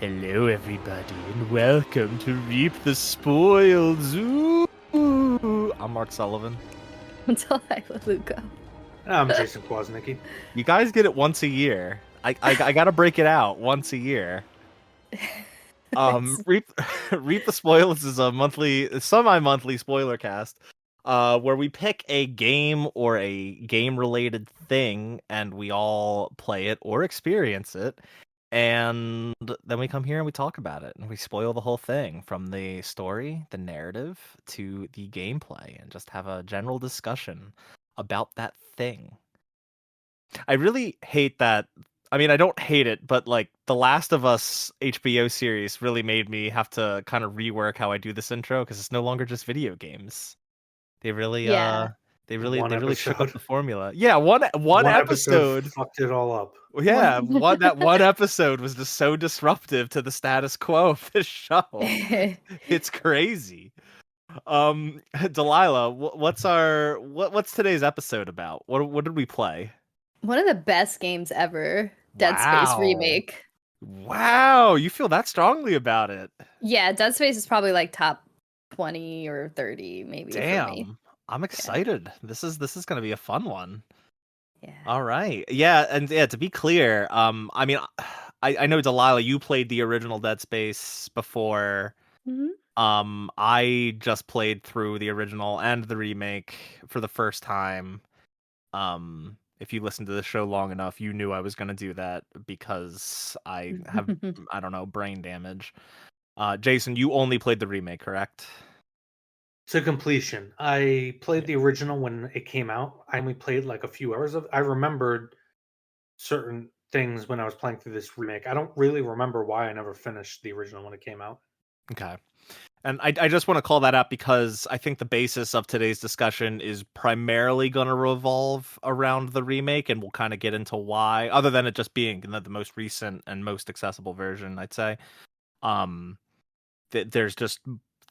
Hello, everybody, and welcome to Reap the Spoils. Ooh. I'm Mark Sullivan. Until I let Luca. I'm Jason Kwasnicki. You guys get it once a year. I gotta break it out once a year. Reap Reap the Spoils is a semi-monthly spoiler cast, where we pick a game or a game-related thing, and we all play it or experience it. And then we come here and we talk about it and we spoil the whole thing from the story, the narrative, to the gameplay and just have a general discussion about that thing. I really hate that. I mean, I don't hate it, but like the Last of Us HBO series really made me have to kind of rework how I do this intro because it's no longer just video games. They really Yeah. they One really shook up episode. the formula. Yeah, one One episode. fucked it all up. Yeah, that one episode was just so disruptive to the status quo of this show. It's crazy. Delilah, what's today's episode about? What did we play? One of the best games ever. Dead Space remake. Wow, you feel that strongly about it. Yeah, Dead Space is probably like top 20 or 30 maybe for me. Damn. I'm excited. This is gonna be a fun one. Yeah. All right. Yeah, and yeah, to be clear, I mean I know Delilah, you played the original Dead Space before. Mhm. I just played through the original and the remake for the first time. If you listened to the show long enough, you knew I was gonna do that because I have I don't know, brain damage. Jason, you only played the remake, correct? To completion. I played the original when it came out. I only played like a few hours of it. I remembered certain things when I was playing through this remake. I don't really remember why I never finished the original when it came out. Okay. And I just want to call that out because I think the basis of today's discussion is primarily going to revolve around the remake, and we'll kind of get into why, other than it just being the most recent and most accessible version, I'd say. There's just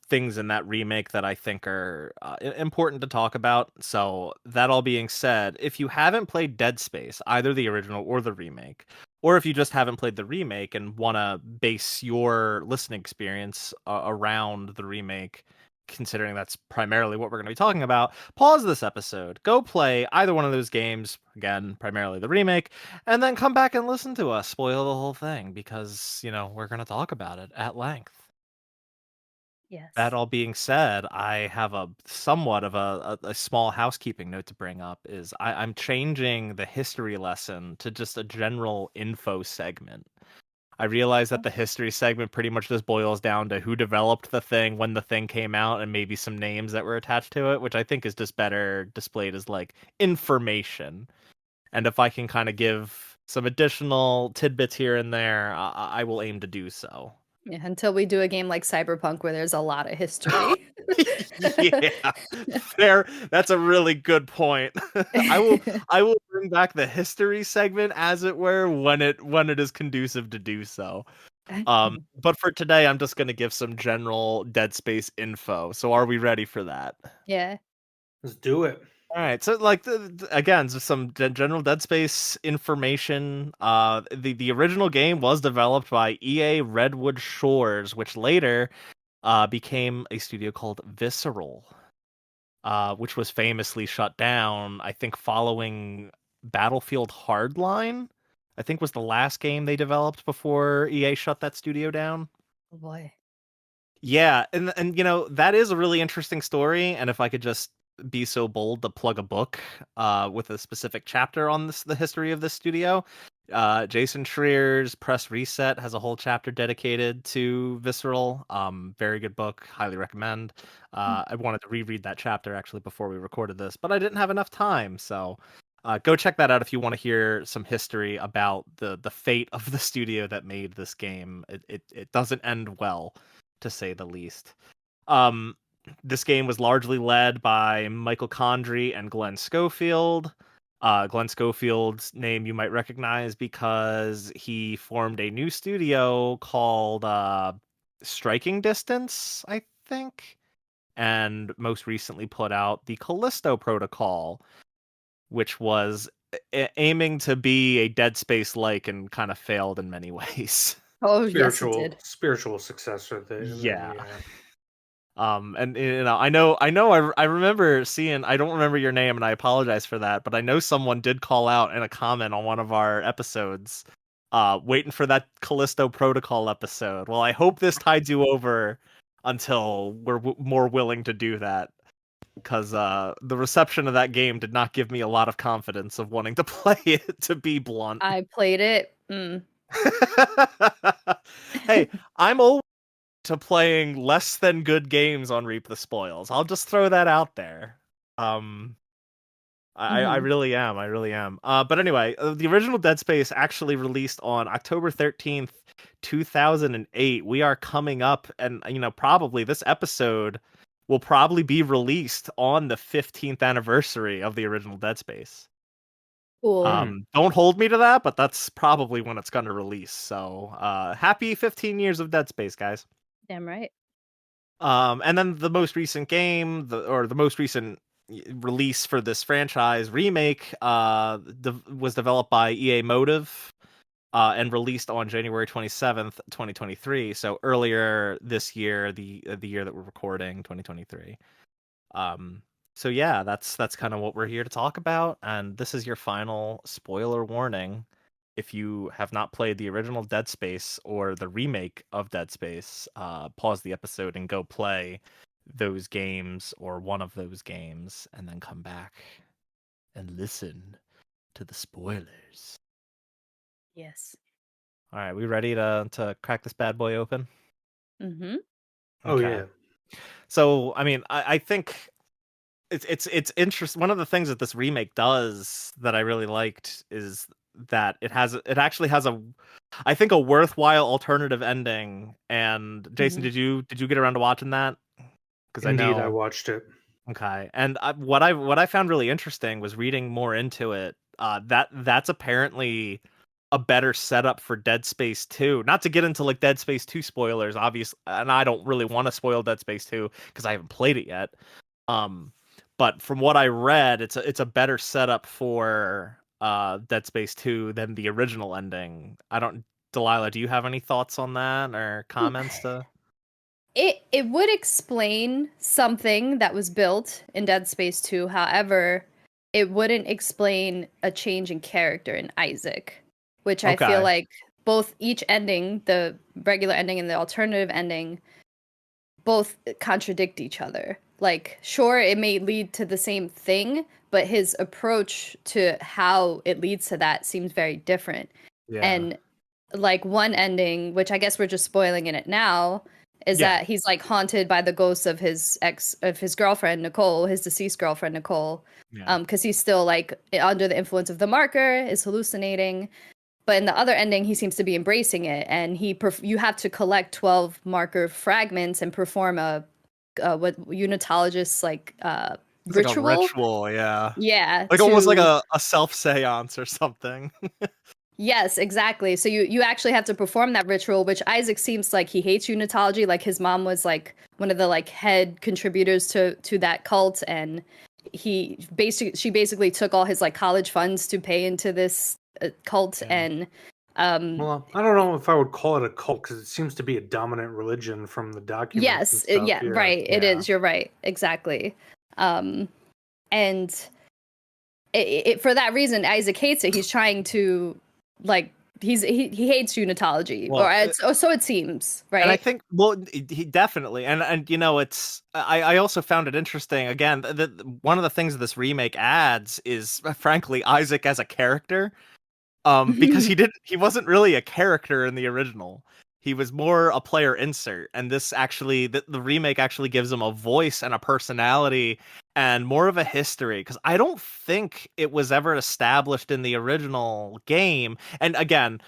things in that remake that I think are important to talk about. So that all being said, if you haven't played Dead Space, either the original or the remake, or if you just haven't played the remake and want to base your listening experience around the remake, considering that's primarily what we're going to be talking about, pause this episode, go play either one of those games, again, primarily the remake, and then come back and listen to us spoil the whole thing because, we're going to talk about it at length. Yes. That all being said, I have a somewhat of a small housekeeping note to bring up. Is I'm changing the history lesson to just a general info segment. I realize that the history segment pretty much just boils down to who developed the thing, when the thing came out, and maybe some names that were attached to it, which I think is just better displayed as like information. And if I can kind of give some additional tidbits here and there, I will aim to do so. Yeah, until we do a game like Cyberpunk where there's a lot of history. Yeah, fair. That's a really good point. I will bring back the history segment, as it were, when it is conducive to do so. But for today, I'm just gonna give some general Dead Space info. So are we ready for that? Yeah. Let's do it. All right, so like again, just some general Dead Space information. The original game was developed by EA Redwood Shores, which later became a studio called Visceral, which was famously shut down, I think, following Battlefield Hardline. I think was the last game they developed before EA shut that studio down. Oh boy. Yeah, and that is a really interesting story. And if I could just be so bold to plug a book with a specific chapter on the history of this studio, Jason Schreer's Press Reset has a whole chapter dedicated to Visceral. Very good book, highly recommend. I wanted to reread that chapter actually before we recorded this, but I didn't have enough time, so go check that out if you want to hear some history about the fate of the studio that made this game. It doesn't end well, to say the least. This game was largely led by Michael Condrey and Glenn Schofield. Glenn Schofield's name you might recognize because he formed a new studio called Striking Distance, I think, and most recently put out the Callisto Protocol, which was aiming to be a Dead Space-like and kind of failed in many ways. Oh, yes, it did. spiritual successor. Yeah. Yeah. And I remember seeing, I don't remember your name and I apologize for that, but I know someone did call out in a comment on one of our episodes, waiting for that Callisto Protocol episode. Well, I hope this tides you over until we're more willing to do that, because the reception of that game did not give me a lot of confidence of wanting to play it, to be blunt. I played it. Hey, I'm old to playing less than good games on Reap the Spoils. I'll just throw that out there. I really am. I really am. But anyway, the original Dead Space actually released on October 13th, 2008. We are coming up, and probably this episode will probably be released on the 15th anniversary of the original Dead Space. Cool. Don't hold me to that, but that's probably when it's going to release. So, happy 15 years of Dead Space, guys. Damn right. And then the most recent game, the most recent release for this franchise remake, was developed by EA Motive, and released on January 27th, 2023. So earlier this year, the year that we're recording, 2023. So yeah, that's kind of what we're here to talk about, and this is your final spoiler warning. If you have not played the original Dead Space or the remake of Dead Space, pause the episode and go play those games or one of those games, and then come back and listen to the spoilers. Yes. All right, we ready to crack this bad boy open? Mm-hmm. Oh Okay. yeah. So, I mean, I think it's interesting. One of the things that this remake does that I really liked is that it actually has I think a worthwhile alternative ending. And Jason, did you get around to watching that? Because I Indeed, I know. watched it. Okay, and what I found really interesting was reading more into it. That's apparently a better setup for Dead Space 2. Not to get into like Dead Space 2 spoilers, obviously, and I don't really want to spoil Dead Space 2 because I haven't played it yet. But from what I read, it's a better setup for Dead Space 2 than the original ending. Delilah, do you have any thoughts on that or comments to? It would explain something that was built in Dead Space 2. However, it wouldn't explain a change in character in Isaac, which I feel Okay. like both each ending, the regular ending and the alternative ending, both contradict each other. Like, sure, it may lead to the same thing, but his approach to how it leads to that seems very different. Yeah. And like one ending, which I guess we're just spoiling in it now, is Yeah. that he's like haunted by the ghosts of his girlfriend Nicole, his deceased girlfriend Nicole, Yeah. because he's still like under the influence of the marker, is hallucinating. But in the other ending, he seems to be embracing it, and you have to collect 12 marker fragments and perform a what unitologists It's ritual. like a ritual, yeah. Yeah, Like almost like a self seance or something. Yes, exactly. So you actually have to perform that ritual, which Isaac seems like he hates unitology. Like his mom was like one of the like head contributors to that cult, and she basically took all his like college funds to pay into this cult. Yeah. And Well, I don't know if I would call it a cult because it seems to be a dominant religion from the documents. yes, and stuff. yeah, right. It Yeah. is. You're right. Exactly. And it for that reason, Isaac hates it. He's trying to like he hates unitology, Well, or so it seems, right? And I think, well, he definitely, and it's. I also found it interesting. Again, one of the things this remake adds is, frankly, Isaac as a character, because he wasn't really a character in the original. He was more a player insert, and this actually, the remake actually gives him a voice and a personality and more of a history. Because I don't think it was ever established in the original game. And again,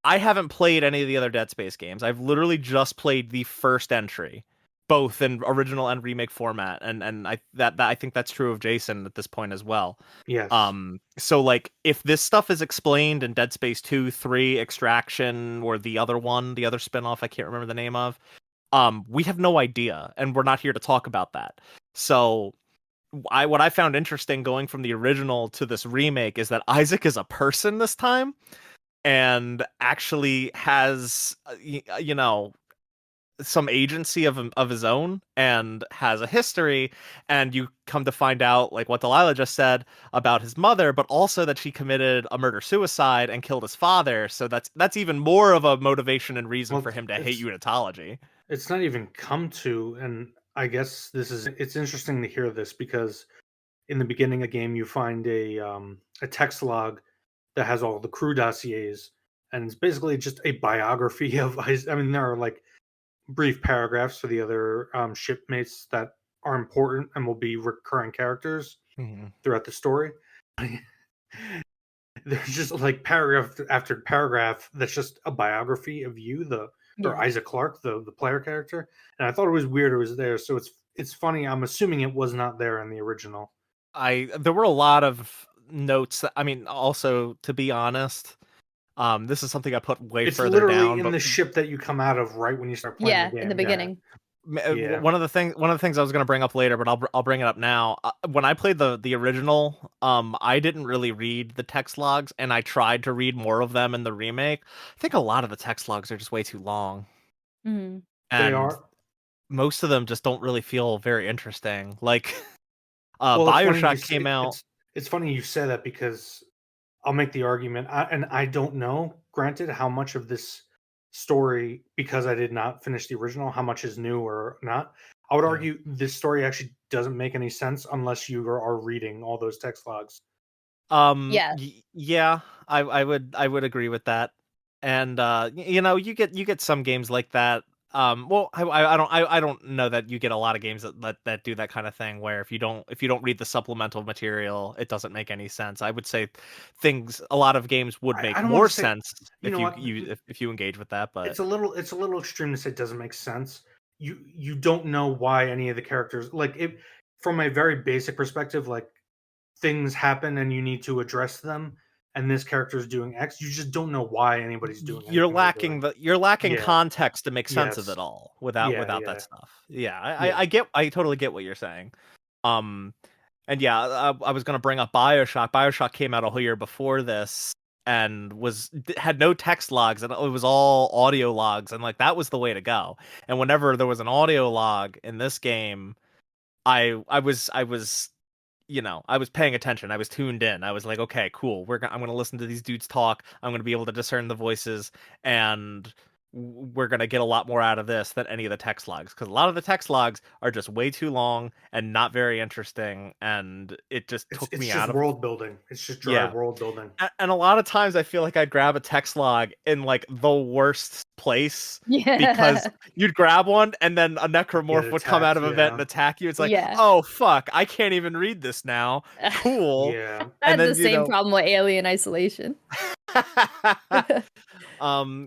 I haven't played any of the other Dead Space games. I've literally just played the first entry, both in original and remake format, and I think that's true of Jason at this point as well. Yes. So like, if this stuff is explained in Dead Space 2, 3, Extraction, or the other spinoff I can't remember the name of, we have no idea, and we're not here to talk about that. So what I found interesting going from the original to this remake is that Isaac is a person this time. and actually has you know, some agency of his own and has a history, and you come to find out, like what Delilah just said about his mother, but also that she committed a murder suicide and killed his father. So that's even more of a motivation and reason Well, for him to hate unitology. it's not even come to, and I guess it's interesting to hear this because in the beginning of the game you find a text log that has all the crew dossiers, and it's basically just a biography of I mean, there are like brief paragraphs for the other shipmates that are important and will be recurring characters Mhm. throughout the story. There's just like paragraph after paragraph that's just a biography of you, or Yeah. Isaac Clarke, the player character. And I thought it was weird it was there. So it's funny. I'm assuming it was not there in the original. There were a lot of notes that, I mean, also, to be honest, this is something I put way It's further literally down, in but the ship that you come out of right when you start playing the Yeah, in game. the Yeah, beginning. yeah. one of the things I was going to bring up later, but I'll bring it up now. When I played the original, I didn't really read the text logs, and I tried to read more of them in the remake. I think a lot of the text logs are just way too long, Mhm. They and are. most of them just don't really feel very interesting. Like, Well, BioShock came out. it's funny you say that because I'll make the argument, and I don't know, granted, how much of this story, because I did not finish the original, how much is new or not. I would Yeah. argue this story actually doesn't make any sense unless you are reading all those text logs. Yeah. Yeah, I would agree with that. And you know, you get some games like that. Well, I don't know that you get a lot of games that do that kind of thing where if you don't read the supplemental material, it doesn't make any sense. I would say a lot of games would I make don't want more to say, sense you know what, if you engage with that, but it's a little extreme to say it doesn't make sense. You don't know why any of the characters, like, it from a very basic perspective, like, things happen and you need to address them, and this character is doing X. You just don't know why anybody's doing anything they're doing. you're lacking Yeah. context to make sense of Yes. it all Yeah. without that Yeah. stuff. Yeah, Yeah. I totally get what you're saying. Um, and yeah, I was gonna bring up BioShock. BioShock came out a whole year before this and had no text logs, and it was all audio logs, and like that was the way to go. And whenever there was an audio log in this game, I was you know, I was paying attention. I was tuned in. I was like, okay, cool. I'm going to listen to these dudes talk. I'm going to be able to discern the voices, and we're going to get a lot more out of this than any of the text logs, because a lot of the text logs are just way too long and not very interesting, and it just took It's me just out of. world building. It's just dry Yeah. world building. And a lot of times I feel like I'd grab a text log in like the worst place, because Yeah. you'd grab one and then a Get necromorph would come out attacked. of a vent and Yeah. attack you. It's like, Yeah. oh fuck, I can't even read this now. Cool. Yeah. I And had the then, you same know, problem with Alien Isolation.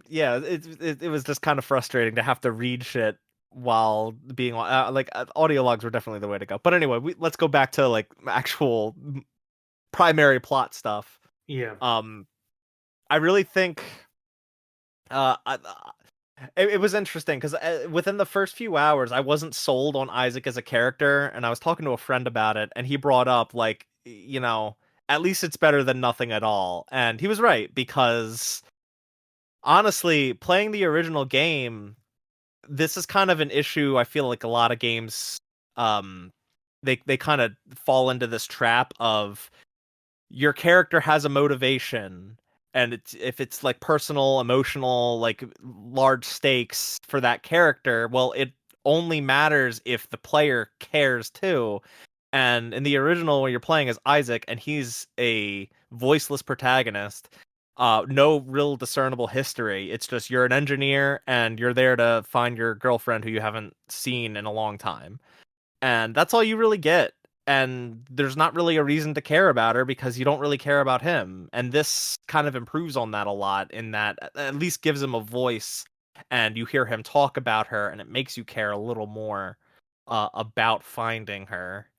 yeah, it was just kind of frustrating to have to read shit while being audio logs were definitely the way to go. But anyway, let's go back to like actual primary plot stuff. Yeah. I really think uh I, it was interesting because within the first few hours I wasn't sold on Isaac as a character, and I was talking to a friend about it, and he brought up, like, you know, at least it's better than nothing at all. And he was right, because honestly, playing the original game, this is kind of an issue. I feel like a lot of games, um they kind of fall into this trap of your character has a motivation, and if it's like personal, emotional, like large stakes for that character, well, it only matters if the player cares too. And in the original, where you're playing as Isaac and he's a voiceless protagonist, no real discernible history. It's just you're an engineer and you're there to find your girlfriend who you haven't seen in a long time, and that's all you really get. And there's not really a reason to care about her because you don't really care about him. And this kind of improves on that a lot, in that at least gives him a voice, and you hear him talk about her, and it makes you care a little more about finding her.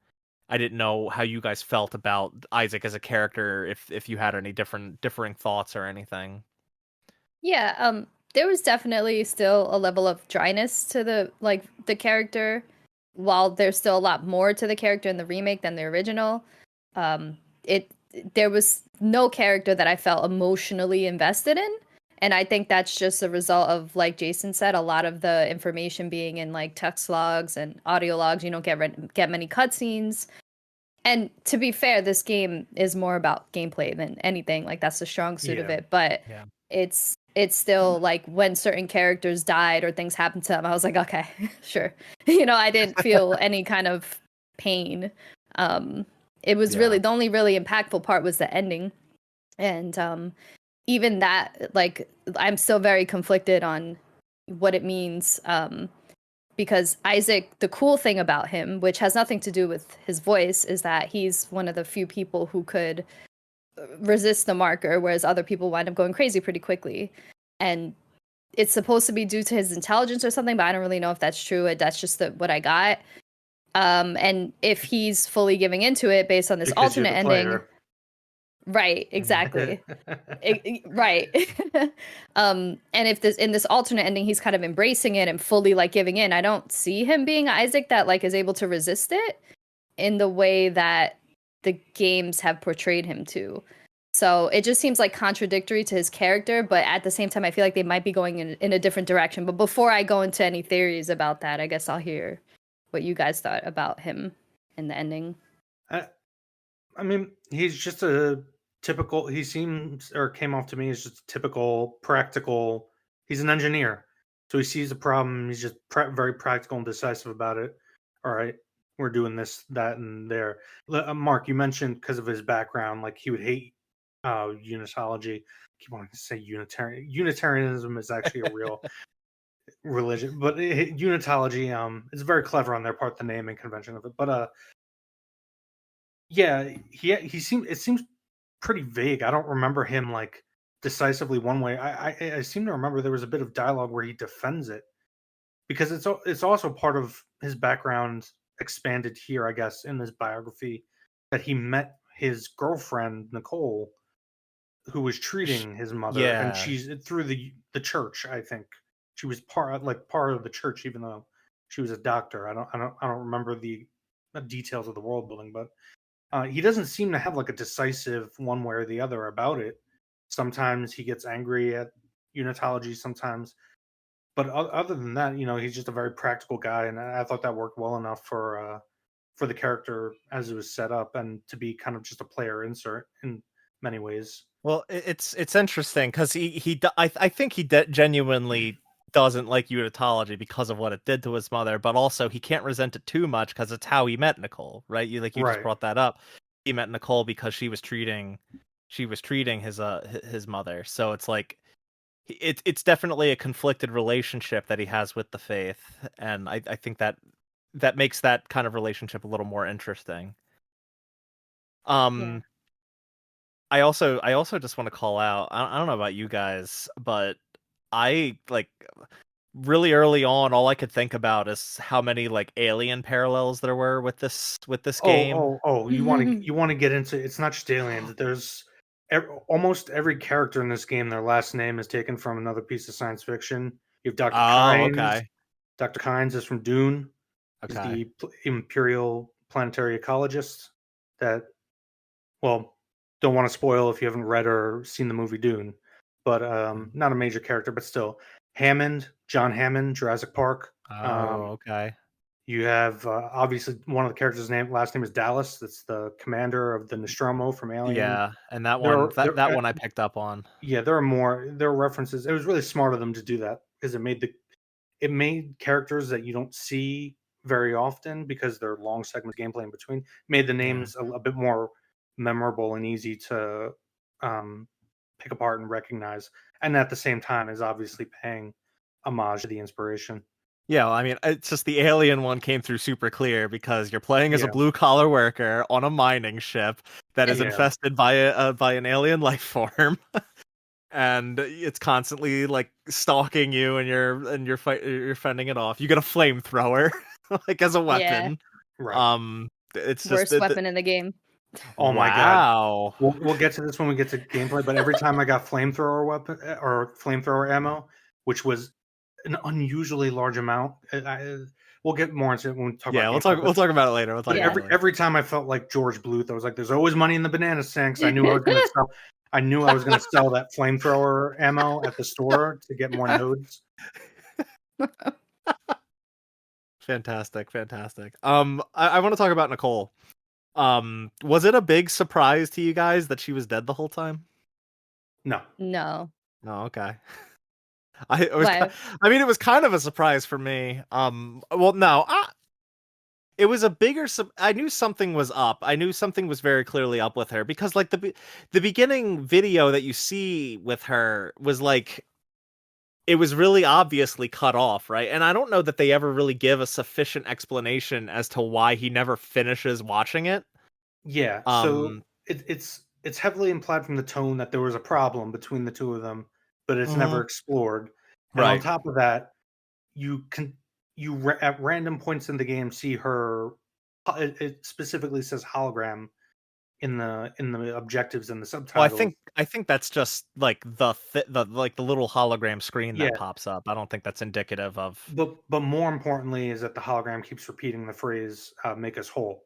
I didn't know how you guys felt about Isaac as a character, if you had any differing thoughts or anything. Yeah, there was definitely still a level of dryness to the character, while there's still a lot more to the character in the remake than the original. It there was no character that I felt emotionally invested in. And I think that's just a result of, like Jason said, a lot of the information being in like text logs and audio logs. You don't get many cutscenes. And to be fair, this game is more about gameplay than anything. Like that's the strong suit of it. But it's still like when certain characters died or things happened to them, I was like, okay, sure. I didn't feel any kind of pain. It was really the only really impactful part was the ending. And even that, like, I'm still very conflicted on what it means. Because Isaac, the cool thing about him, which has nothing to do with his voice, is that he's one of the few people who could resist the marker, whereas other people wind up going crazy pretty quickly. And it's supposed to be due to his intelligence or something, but I don't really know if that's true. That's just what I got. And if he's fully giving into it based on this alternate ending. Right, exactly. Right. And if in this alternate ending he's kind of embracing it and fully like giving in, I don't see him being Isaac that like is able to resist it in the way that the games have portrayed him to. So it just seems like contradictory to his character, but at the same time I feel like they might be going in a different direction. But before I go into any theories about that, I guess I'll hear what you guys thought about him in the ending. I mean, he's just he seems, or came off to me as just a typical practical. He's an engineer, so he sees a problem. He's just very practical and decisive about it. All right, we're doing this, that, and there. Mark, you mentioned because of his background, like he would hate unitology. I keep wanting to say Unitarian. Unitarianism is actually a real religion, but unitology, it's very clever on their part, the naming convention of it. But yeah, he seems pretty vague. I don't remember him like decisively one way. I seem to remember there was a bit of dialogue where he defends it because it's also part of his background expanded here, I guess, in this biography, that he met his girlfriend Nicole, who was treating his mother, and she's through the church. I think she was part of the church, even though she was a doctor. I don't remember the details of the world building, but he doesn't seem to have like a decisive one way or the other about it. Sometimes he gets angry at unitology, sometimes, but other than that, he's just a very practical guy, and I thought that worked well enough for the character as it was set up, and to be kind of just a player insert in many ways. Well, it's interesting because I think he genuinely doesn't like unitology because of what it did to his mother, but also he can't resent it too much because it's how he met Nicole, right? You just brought that up. He met Nicole because she was treating his mother. So it's like it's definitely a conflicted relationship that he has with the faith, and I think that makes that kind of relationship a little more interesting. Yeah. I also just want to call out, I don't know about you guys, but I like really early on, all I could think about is how many like alien parallels there were with this game. You want to get into, it's not just aliens. There's almost every character in this game, their last name is taken from another piece of science fiction. You have Dr. Kynes. Okay. Dr. Kynes is from Dune. Okay. He's the Imperial planetary ecologist that, well, don't want to spoil if you haven't read or seen the movie Dune, but not a major character, but still. John Hammond, Jurassic Park. Okay. You have obviously one of the characters' last name is Dallas. That's the commander of the Nostromo from Alien. Yeah, and that one I picked up on. Yeah, there are more. There are references. It was really smart of them to do that because it made characters that you don't see very often because they're long segment gameplay in between. Made the names a bit more memorable and easy to pick apart and recognize, and at the same time is obviously paying homage to the inspiration. Yeah, well, I mean, it's just the alien one came through super clear because you're playing as a blue-collar worker on a mining ship that is infested by an alien life form, and it's constantly like stalking you, and you're fending it off. You get a flamethrower like as a weapon. Yeah. Right. It's worst weapon in the game. Oh my god! We'll get to this when we get to gameplay. But every time I got flamethrower weapon or flamethrower ammo, which was an unusually large amount, we'll get more into it when we talk Yeah, about we'll talk about it later. But every time I felt like George Bluth, I was like, "There's always money in the banana sinks." I knew I was going to sell. I knew I was going to sell that flamethrower ammo at the store to get more nodes. Fantastic. I want to talk about Nicole. Was it a big surprise to you guys that she was dead the whole time? No. No. Oh, okay. I mean, it was kind of a surprise for me. Well, no, it was a bigger. I knew something was up. I knew something was very clearly up with her because, like the beginning video that you see with her was like it was really obviously cut off, right? And I don't know that they ever really give a sufficient explanation as to why he never finishes watching it. Yeah, so it's heavily implied from the tone that there was a problem between the two of them, but it's never explored. And on Right. top of that, at random points in the game see her. It specifically says hologram in the objectives and the subtitles. Well, I think that's just like the little hologram screen that pops up. I don't think that's indicative of. But more importantly is that the hologram keeps repeating the phrase "make us whole,"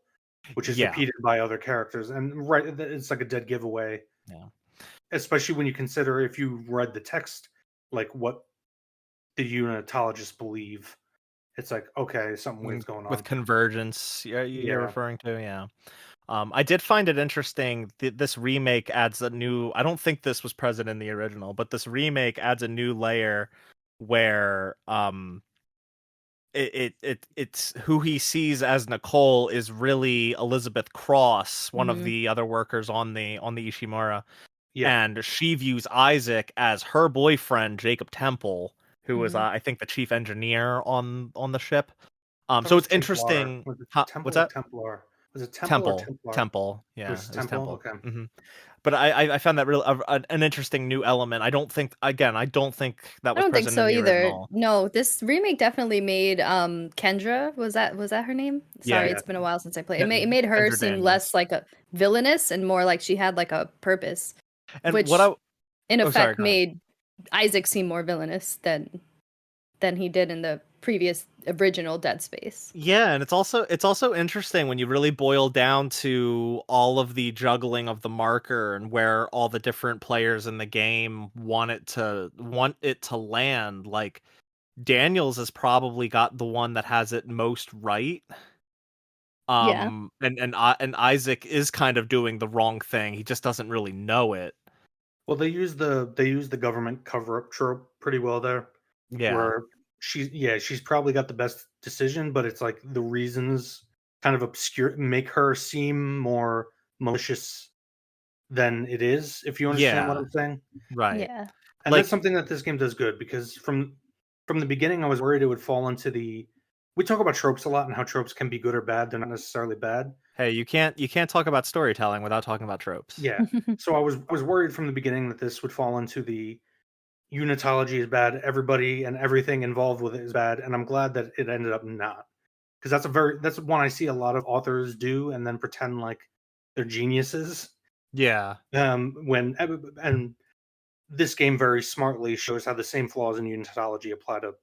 which is repeated by other characters, and it's like a dead giveaway. Yeah. Especially when you consider if you read the text, like what the unitologists believe, it's like okay, something weird's going on with convergence. You're referring to, yeah. I did find it interesting. This remake adds a new. I don't think this was present in the original, but this remake adds a new layer where it's who he sees as Nicole is really Elizabeth Cross, one of the other workers on the Ishimura, and she views Isaac as her boyfriend Jacob Temple, who was I think the chief engineer on the ship. So it's interesting. What's that? Templar. Was it Temple or Templar? Temple. Yeah, it was Temple. Okay. Mm-hmm. But I found that really an interesting new element. I don't think that was I don't present think so in the either. original. No, this remake definitely made Kendra, was that her name? Sorry, it's been a while since I played. It made her Kendra seem Daniels. less like a villainous and more like she had like a purpose, and which in effect made Isaac seem more villainous than he did in the previous original Dead Space. Yeah, and it's also interesting when you really boil down to all of the juggling of the marker and where all the different players in the game want it to land. Like Daniels has probably got the one that has it most right. And Isaac is kind of doing the wrong thing. He just doesn't really know it. Well, they use the government cover-up trope pretty well there. Yeah. Where she's probably got the best decision, but it's like the reasons kind of obscure make her seem more malicious than it is, if you understand what I'm saying. Right. Yeah. And that's something that this game does good, because from the beginning I was worried it would fall into we talk about tropes a lot and how tropes can be good or bad. They're not necessarily bad. Hey, you can't talk about storytelling without talking about tropes. Yeah. So I was worried from the beginning that this would fall into the unitology is bad, everybody and everything involved with it is bad, and I'm glad that it ended up not, because that's one I see a lot of authors do and then pretend like they're geniuses. Yeah. And this game very smartly shows how the same flaws in unitology apply to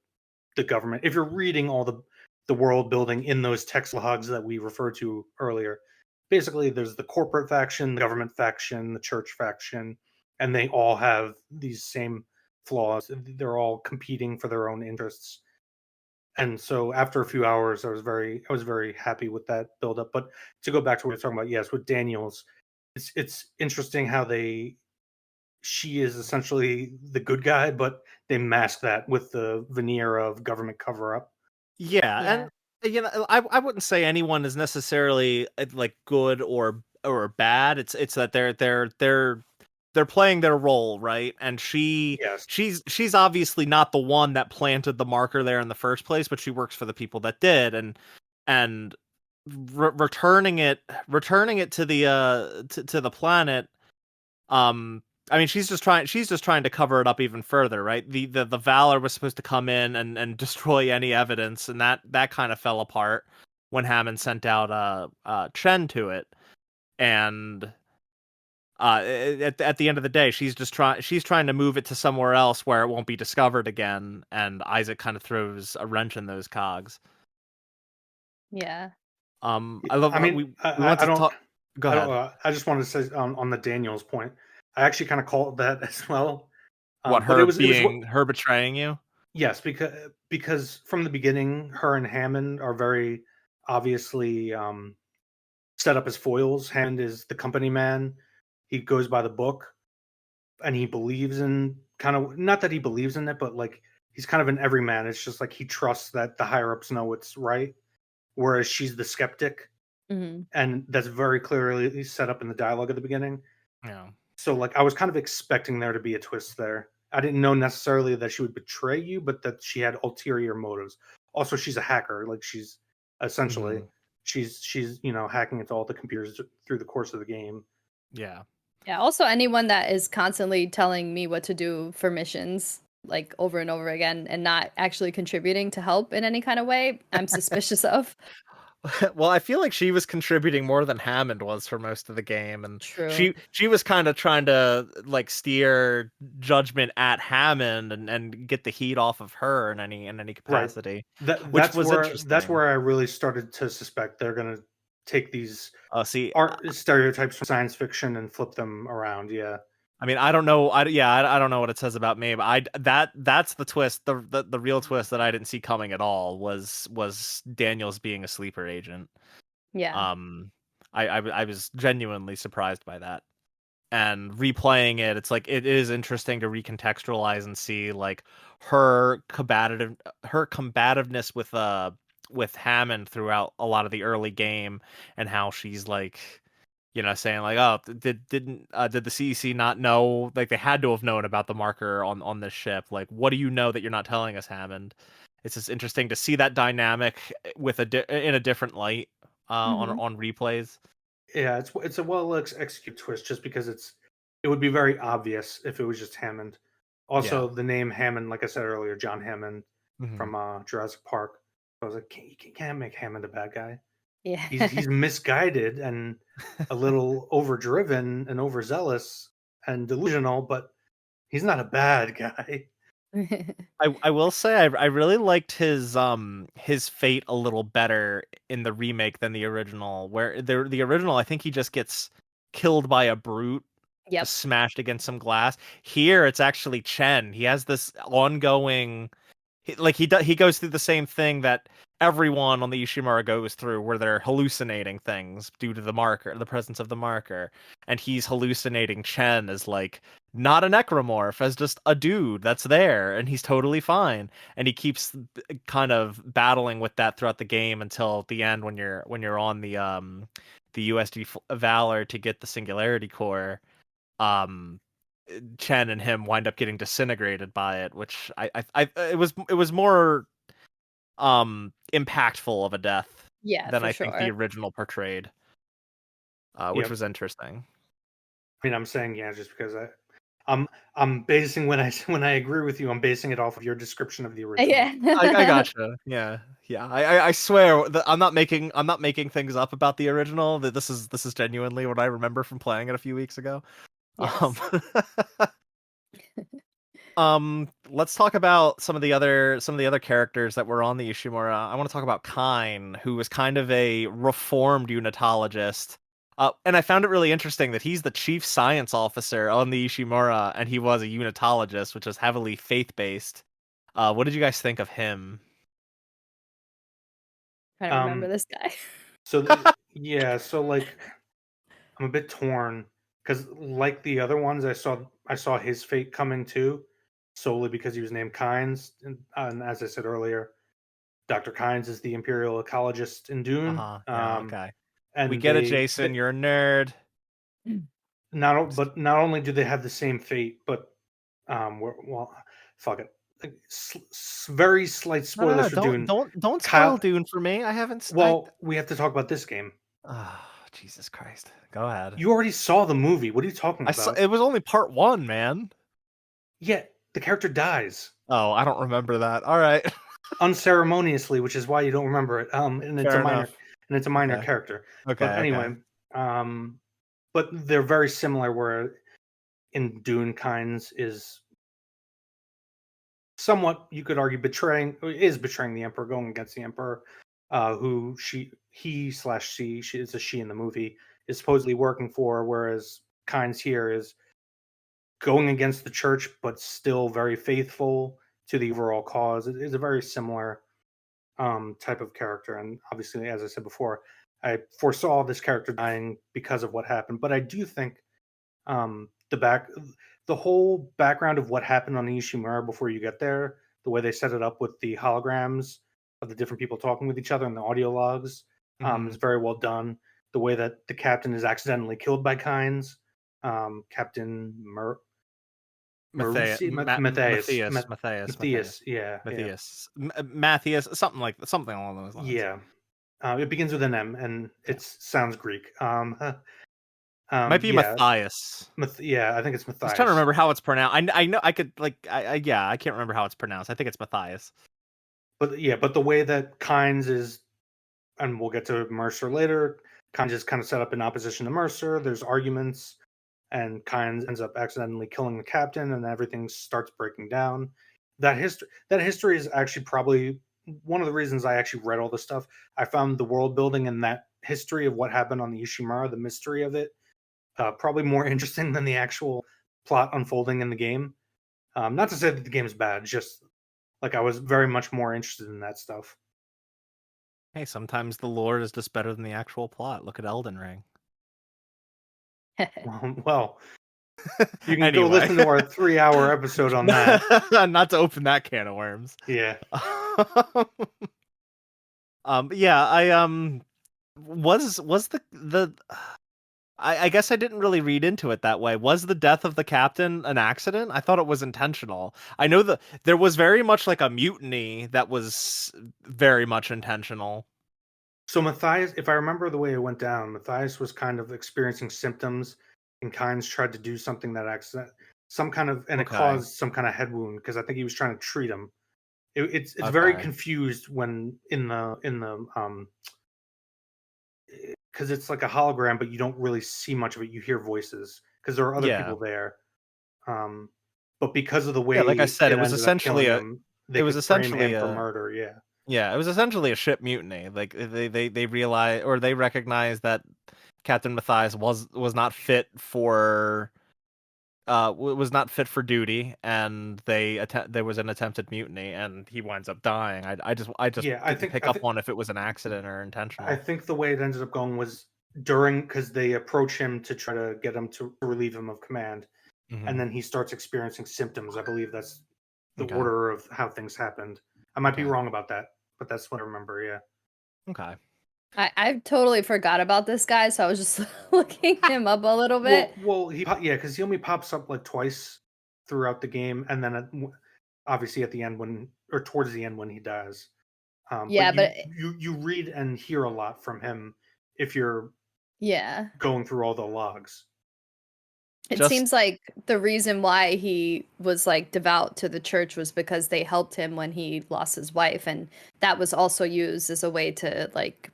the government. If you're reading all the world building in those text logs that we referred to earlier, basically there's the corporate faction, the government faction, the church faction, and they all have these same flaws. They're all competing for their own interests. And so after a few hours, I was very happy with that build up. But to go back to what we were talking about, yes, with Daniels, it's interesting how she is essentially the good guy, but they mask that with the veneer of government cover up. Yeah, and I wouldn't say anyone is necessarily like good or bad. It's that they're playing their role, right? And she's obviously not the one that planted the marker there in the first place, but she works for the people that did, and returning it to the planet. I mean, she's just trying to cover it up even further, right? The Valor was supposed to come in and destroy any evidence, and that kind of fell apart when Hammond sent out Chen to it. And at the end of the day, she's trying to move it to somewhere else where it won't be discovered again, and Isaac kind of throws a wrench in those cogs. Yeah. I love I mean, we want I to don't, talk. Go ahead. I just wanted to say on the Daniels point, I actually kind of called that as well. What, But it was what, her betraying you? yes, because from the beginning, her and Hammond are very obviously set up as foils. Hammond is the company man. He goes by the book, and he believes in kind of, not that he believes in it, but like he's kind of an everyman. It's just like he trusts that the higher ups know what's right, whereas she's the skeptic, Hmm. and that's very clearly set up in the dialogue at the beginning. Yeah. So like I was kind of expecting there to be a twist there. I didn't know necessarily that she would betray you, but that she had ulterior motives. Also, she's a hacker. Like she's essentially Mhm. she's hacking into all the computers through the course of the game. Yeah. Yeah. Also, anyone that is constantly telling me what to do for missions, like over and over again, and not actually contributing to help in any kind of way, I'm suspicious of. Well, I feel like she was contributing more than Hammond was for most of the game, and True. she was kind of trying to like steer judgment at Hammond and get the heat off of her in any Right. capacity, which That's was interesting. where I really started to suspect they're gonna take these See, art stereotypes from science fiction and flip them around. Yeah. I mean, I don't know. I don't know what it says about me, but that's the twist. The real twist that I didn't see coming at all was Daniels being a sleeper agent. Yeah. Um, I was genuinely surprised by that. And replaying it, it's like it is interesting to recontextualize and see like her combativeness with Hammond throughout a lot of the early game, and how she's like, saying like, oh, did the CEC not know, like they had to have known about the marker on this ship, like what do you know that you're not telling us, Hammond? It's just interesting to see that dynamic with in a different light Hmm. on replays. Yeah, it's a well executed twist just because it would be very obvious if it was just Hammond. Yeah. Also, the name Hammond, like I said earlier, John Hammond Hmm. from Jurassic Park. I was like, you can't make Hammond a bad guy. Yeah. He's misguided and a little overdriven and overzealous and delusional, but he's not a bad guy. I will say I really liked his fate a little better in the remake than the original. Where the original, I think he just gets killed by a brute, Yep. just smashed against some glass. Here it's actually Chen. He has this ongoing, he goes through the same thing that everyone on the Ishimura goes through, where they're hallucinating things due to the presence of the marker, and he's hallucinating Chen as like not a necromorph, as just a dude that's there, and he's totally fine, and he keeps kind of battling with that throughout the game until the end when you're on the USD Valor to get the Singularity Core. um Chen and him wind up getting disintegrated by it, which it was more impactful of a death Yeah, than for I think the sure. original portrayed, which Yep. was interesting. I mean, I'm saying yeah, just because I'm basing when I agree with you, I'm basing it off of your description of the original. I Yeah. gotcha. Yeah, yeah. I swear that I'm not making things up about the original. That this is genuinely what I remember from playing it a few weeks ago. Um, Yes. let's talk about some of the other characters that were on the Ishimura. I want to talk about Kine, who was kind of a reformed unitologist. And I found it really interesting that he's the chief science officer on the Ishimura, and he was a unitologist, which is heavily faith-based. What did you guys think of him? Trying to remember Um, this guy. yeah, so like I'm a bit torn because like the other ones, I saw his fate coming too, solely because he was named Kynes, and as I said earlier, Dr. Kynes is the imperial ecologist in Dune. Uh-huh. Yeah, okay. We And get it, Jason. You're a nerd. not only do they have the same fate, but well, fuck it. Like, very slight No, no, spoilers no. for Dune. Don't spoil Kyle, Dune for me. I haven't. well, we have to talk about this game. Oh, Jesus Christ. Go ahead. You already saw the movie. What are you talking I saw. about? It was only part one, man. Yeah, the character dies Oh, I don't remember that. All right. unceremoniously, which is why you don't remember it. And Fair enough. it's a minor Okay. character. Okay. But Okay. anyway, but they're very similar. Where in Dune, Kynes is somewhat, you could argue, betraying the Emperor, going against the Emperor. who he/she is a she in the movie, is supposedly working for, whereas Kynes here is going against the church but still very faithful to the overall cause. It is a very similar type of character, and obviously, as I said before, I foresaw this character dying because of what happened. But I do think um, the back, the whole background of what happened on the Ishimura before you get there, the way they set it up with the holograms of the different people talking with each other and the audio logs, is very well done. The way that the captain is accidentally killed by Kynes, Captain Matthias, Marusi, Matthias, Matthias, Matthias, Matthias, yeah, yeah, Matthias, Matthias, something along those lines. yeah. It begins with an M, and Yeah. it sounds Greek. Might be Yeah, Matthias. yeah, I think it's I was trying to Matthias. remember how it's pronounced. I know I could like yeah, I can't remember how it's pronounced. I think it's Matthias. But yeah, but the way that Kynes is, and we'll get to Mercer later, Kynes is kind of set up in opposition to Mercer. There's arguments, and Kynes ends up accidentally killing the captain, and everything starts breaking down. That history is actually probably one of the reasons I actually read all this stuff. I found the world building and that history of what happened on the Ishimura, the mystery of it, probably more interesting than the actual plot unfolding in the game. Not to say that the game is bad, just like I was very much more interested in that stuff. Hey, sometimes the lore is just better than the actual plot. Look at Elden Ring. Well, you can go Anyway, listen to our 3-hour episode on that. not to open that can of worms. Yeah. Yeah, I was the I guess I didn't really read into it that way. Was the death of the captain an accident? I thought it was intentional. I know that there was very much like a mutiny that was very much intentional. So Matthias, if I remember the way it went down, Matthias was kind of experiencing symptoms, and Kynes tried to do something that accident, some kind of, and it Okay. caused some kind of head wound because I think he was trying to treat him. It's very Okay. confused when in the because it's like a hologram, but you don't really see much of it. You hear voices because there are other Yeah. people there. Um, but because of the Yeah, like I way said, it ended up killing him, it they was could frame essentially him for a murder. Yeah. yeah, it was essentially a ship mutiny. Like they realized or they recognized that Captain Matthias was not fit for was not fit for duty, and there was an attempted mutiny, and he winds up dying. I just Yeah, didn't pick I up think on if it was an accident or I intentional. think the way it ended up going was during, because they approach him to try to get him to relieve him of command, and Hmm. then he starts experiencing symptoms. I believe that's the Okay. order of how things happened. I might be Okay. wrong about that, but that's what I remember. Yeah. Okay. I totally forgot about this guy, so I was just looking him up a little bit. Well, yeah, because he only pops up like twice throughout the game, and then obviously at the end when, or towards the end when he dies. But Yeah, but you read and hear a lot from him if you're yeah. going through all the logs. It Just seems like the reason why he was like devout to the church was because they helped him when he lost his wife, and that was also used as a way to like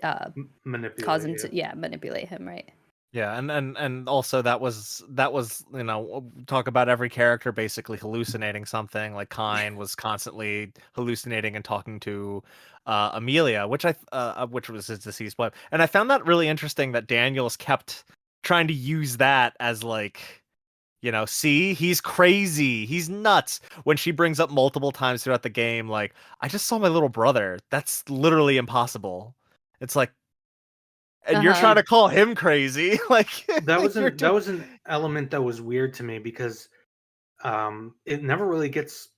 uh cause Manipulate. him Yeah. to manipulate him, right? yeah, and also that was talk about every character basically hallucinating something. Like Kine was constantly hallucinating and talking to Amelia, which was his deceased wife, and I found that really interesting that Daniels kept trying to use that as like, see, he's crazy, he's nuts, when she brings up multiple times throughout the game, like, I just saw my little brother. That's literally impossible. It's like, and you're Uh-huh. trying to call him crazy. Like, That was you're an doing. element that was weird to me because it never really gets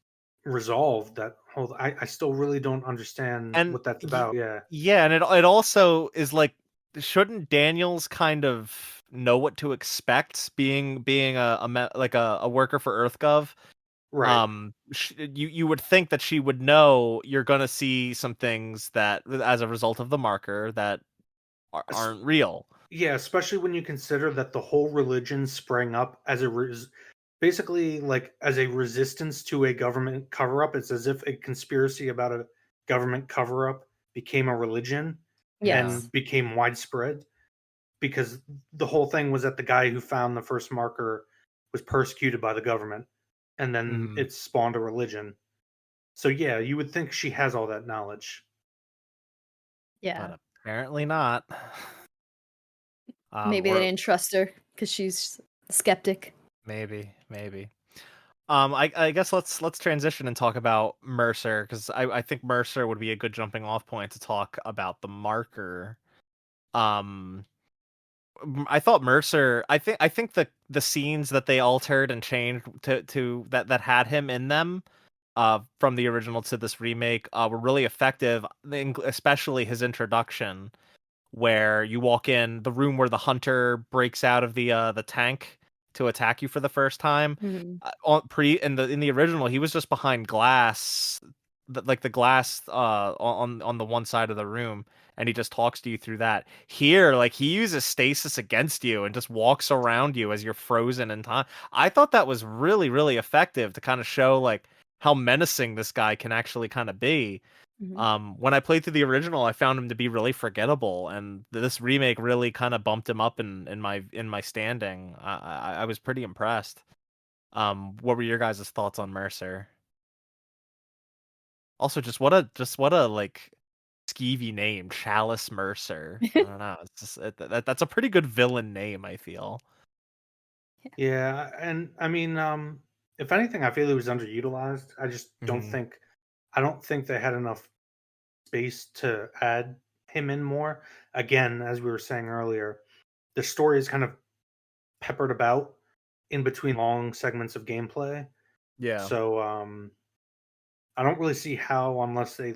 resolved. That whole, I still really don't understand And what that's about. Yeah. yeah, and it also is like, shouldn't Daniels kind of know what to expect, being like a worker for EarthGov? Right. You would think that she would know you're gonna see some things that, as a result of the marker, that Es- aren't real. Yeah, especially when you consider that the whole religion sprang up as basically like as a resistance to a government cover up. It's as if a conspiracy about a government cover up became a religion Yeah. Yes. and became widespread, because the whole thing was that the guy who found the first marker was persecuted by the government, and then Mhm. it spawned a religion. So yeah, you would think she has all that knowledge. Yeah. but apparently not. Maybe they Or didn't trust her because she's a skeptic. maybe. I guess let's transition and talk about Mercer, because I think Mercer would be a good jumping off point to talk about the marker. Um, I thought Mercer. I think the scenes that they altered and changed to that had him in them, from the original to this remake, were really effective. Especially his introduction, where you walk in the room where the hunter breaks out of the tank to attack you for the first time. Mhm. In the original, he was just behind glass, like the glass on the one side of the room, and he just talks to you through that. Here, like, he uses stasis against you and just walks around you as you're frozen in time. I thought that was really effective to kind of show like how menacing this guy can actually kind of be. Mhm. When I played through the original, I found him to be really forgettable, and this remake really kind of bumped him up in my standing. I was pretty impressed. What were your guys' thoughts on Mercer? Also, just what a like skeevy name, Chalice Mercer. I don't know. It's just that's a pretty good villain name, I feel. Yeah, and I mean, if anything, I feel he was underutilized. Hmm. I don't think they had enough space to add him in more. Again, as we were saying earlier, the story is kind of peppered about in between long segments of gameplay. Yeah. So I don't really see how, unless they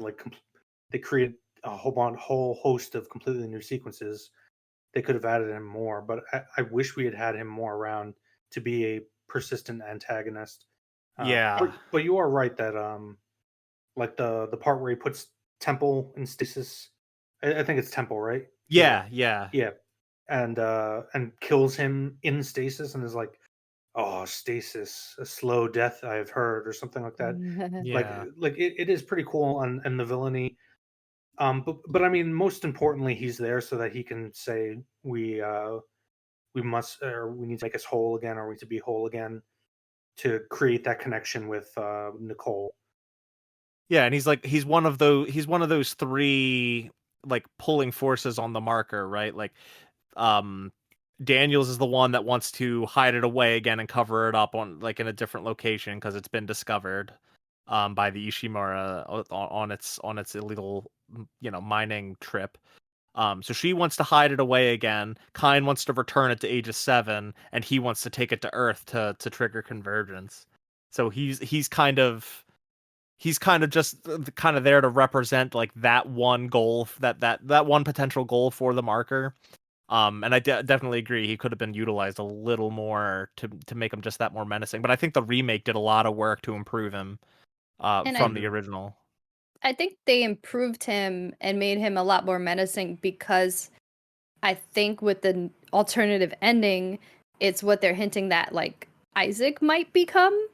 they create a whole host of completely new sequences, they could have added him more. But I wish we had had him more around to be a persistent antagonist. Yeah. But you are right that like the part where he puts Temple in stasis, I think it's Temple, right? Yeah, Yeah. Yeah. yeah, and kills him in stasis and is like, "Oh, stasis, a slow death I've heard," or something like that. Yeah. Like it is pretty cool, and the villainy. But I mean, most importantly, he's there so that he can say we must, or we need to make us whole again, or we need to be whole again to create that connection with Nicole. Yeah, and he's one of those three like pulling forces on the marker, right? Like, um Daniels is the one that wants to hide it away again and cover it up on like in a different location because it's been discovered by the Ishimura on its illegal mining trip. So she wants to hide it away again. Kine wants to return it to Aegis 7, and he wants to take it to Earth to trigger convergence. So he's kind of just kind of there to represent like that one goal, that one potential goal for the marker. And I definitely agree he could have been utilized a little more to make him just that more menacing. But I think the remake did a lot of work to improve him And from I the Mhm. original. I think they improved him and made him a lot more menacing because I think with the alternative ending, it's what they're hinting that like Isaac might become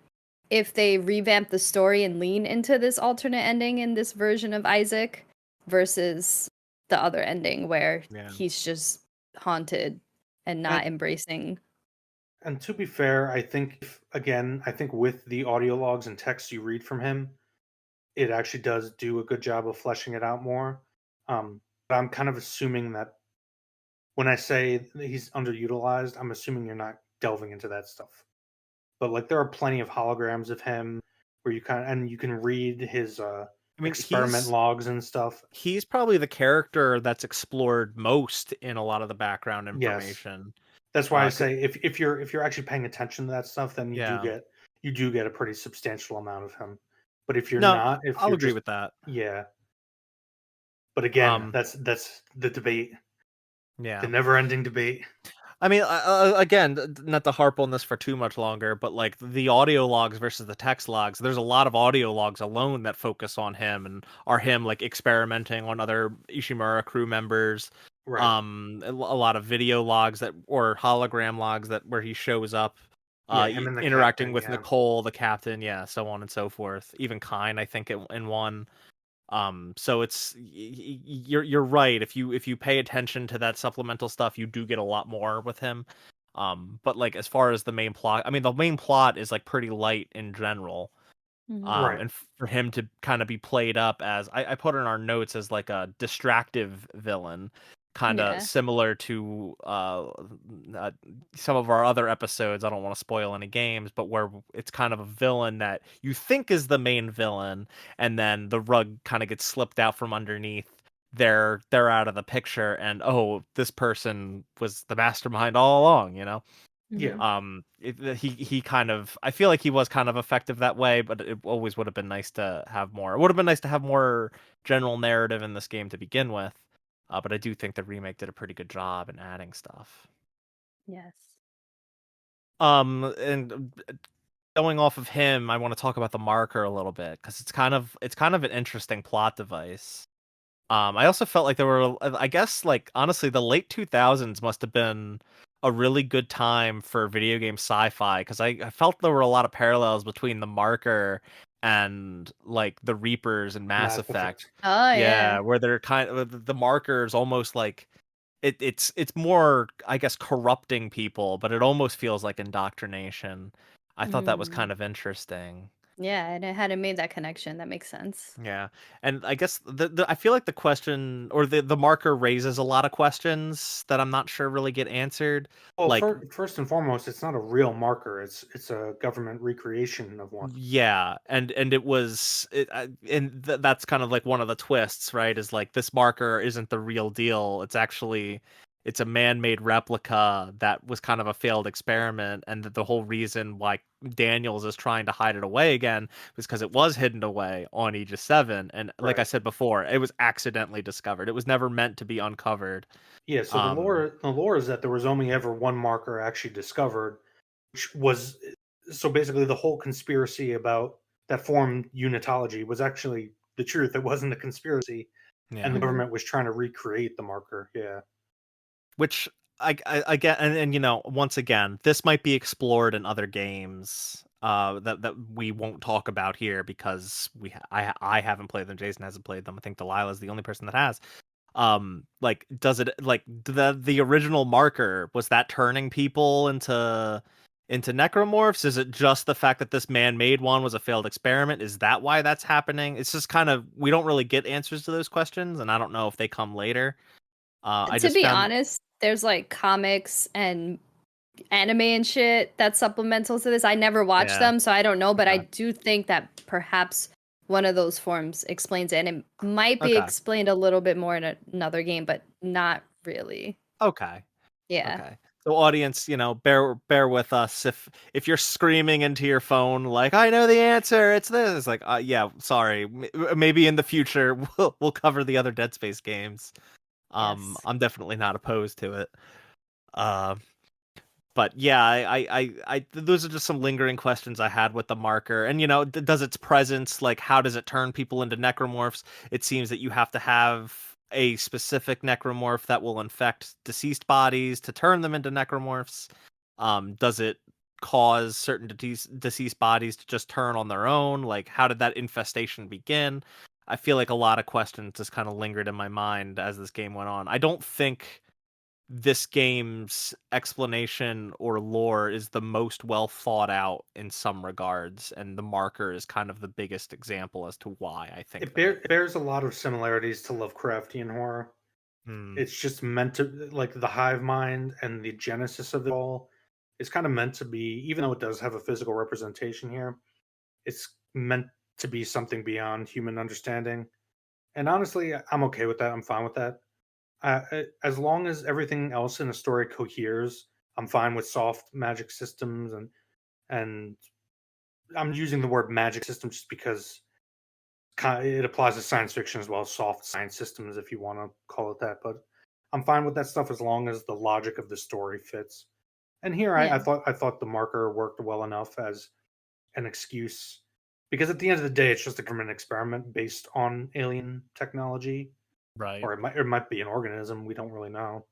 if they revamp the story and lean into this alternate ending in this version of Isaac versus the other ending where Yeah. he's just haunted and And not embracing. and to be fair, I think again, I think with the audio logs and text you read from him, it actually does do a good job of fleshing it out more. But I'm kind of assuming that when I say that he's underutilized, I'm assuming you're not delving into that stuff. But like there are plenty of holograms of him where you can read his I mean, experiment logs and stuff. he's probably the character that's explored most in a lot of the background Yes. information. That's why I 'Cause- say if you're actually paying attention to that stuff, then yeah. you do get a pretty substantial amount of him. But if you're No, not, if I'll you're agree just with that. yeah. But again, Um, that's the debate, the yeah. never-ending debate. I mean, again, not to harp on this for too much longer, but like the audio logs versus the text logs, there's a lot of audio logs alone that focus on him and are him like experimenting on other Ishimura crew members. Right. A lot of video logs or hologram logs where he shows up, Yeah, him and the interacting captain, with yeah. Nicole, the captain, yeah, so on and so forth. Even Kine, I think, in one. So you're right. If you pay attention to that supplemental stuff, you do get a lot more with him. But like as far as the main plot, I mean, the main plot is like pretty light in general. Mhm. Right. And for him to kind of be played up as I put in our notes as like a distractive villain, kind of Yeah. similar to some of our other episodes. I don't want to spoil any games, but where it's kind of a villain that you think is the main villain, and then the rug kind of gets slipped out from underneath. They're out of the picture, and oh, this person was the mastermind all along, you know. Yeah. Mhm. He kind of, I feel like he was kind of effective that way, but it always would have been nice to have more. It would have been nice to have more general narrative in this game to begin with. But I do think the remake did a pretty good job in adding stuff. Yes. And going off of him, I want to talk about the marker a little bit because it's kind of an interesting plot device. I also felt like there were, I guess, like honestly, the late 2000s must have been a really good time for video game sci-fi because I felt there were a lot of parallels between the marker and like the Reapers and Mass Mass Effect. Effect. Oh Yeah, yeah. where they're kind of the marker is almost like it's more, I guess, corrupting people, but it almost feels like indoctrination. I thought that was Mm. kind of interesting. Yeah, and I hadn't made that connection. That makes sense. Yeah, and I guess I feel like the question or the marker raises a lot of questions that I'm not sure really get answered. Well, Like, first and foremost, it's not a real marker. It's a government recreation of one. yeah, and it was and that's kind of like one of the twists, right? Is like this marker isn't the real deal. It's a man-made replica that was kind of a failed experiment, and that the whole reason why Daniels is trying to hide it away again was because it was hidden away on Aegis 7, and like I Right. said before, it was accidentally discovered. It was never meant to be uncovered. Yeah. So Um, the lore is that there was only ever one marker actually discovered, which was so basically the whole conspiracy about that formed unitology was actually the truth. It wasn't a conspiracy, and yeah. the Mhm. government was trying to recreate the marker. Yeah. Which I get, and you know, once again, this might be explored in other games that we won't talk about here because I haven't played them. Jason hasn't played them. I think Delilah's the only person that has. Like, does it like the original marker, was that turning people into necromorphs? Is it just the fact that this man-made one was a failed experiment? Is that why that's happening? It's just kind of, we don't really get answers to those questions, and I don't know if they come later. I To just be found, honest, there's like comics and anime and shit that's supplemental to this. I never watched yeah. them, so I don't know, but I Okay. do think that perhaps one of those forms explains it, and it might be Okay. explained a little bit more in another game, but not really. Okay. Yeah. Okay. So audience, you know, bear with us if you're screaming into your phone like, I know the answer, it's this. It's like, yeah, sorry. Maybe in the future we'll cover the other Dead Space games. Yes. I'm definitely not opposed to it. Uh, but yeah, those are just some lingering questions I had with the marker. And you know, does its presence, like, how does it turn people into necromorphs? It seems that you have to have a specific necromorph that will infect deceased bodies to turn them into necromorphs. Does it cause certain deceased bodies to just turn on their own? Like, how did that infestation begin? I feel like a lot of questions just kind of lingered in my mind as this game went on. I don't think this game's explanation or lore is the most well thought out in some regards, and the marker is kind of the biggest example as to why I think that. It bears a lot of similarities to Lovecraftian horror. Hmm. It's just meant to like the hive mind and the genesis of it all is kind of meant to be, even though it does have a physical representation here, it's meant to be something beyond human understanding. And honestly, I'm okay with that. I'm fine with that. As long as everything else in the story coheres, I'm fine with soft magic systems and I'm using the word magic system just because it applies to science fiction as well as soft science systems, if you want to call it that. But I'm fine with that stuff as long as the logic of the story fits. And here, Yeah. I thought the marker worked well enough as an excuse, because at the end of the day, it's just a government experiment based on alien technology, Right. or it might be an organism. We don't really know.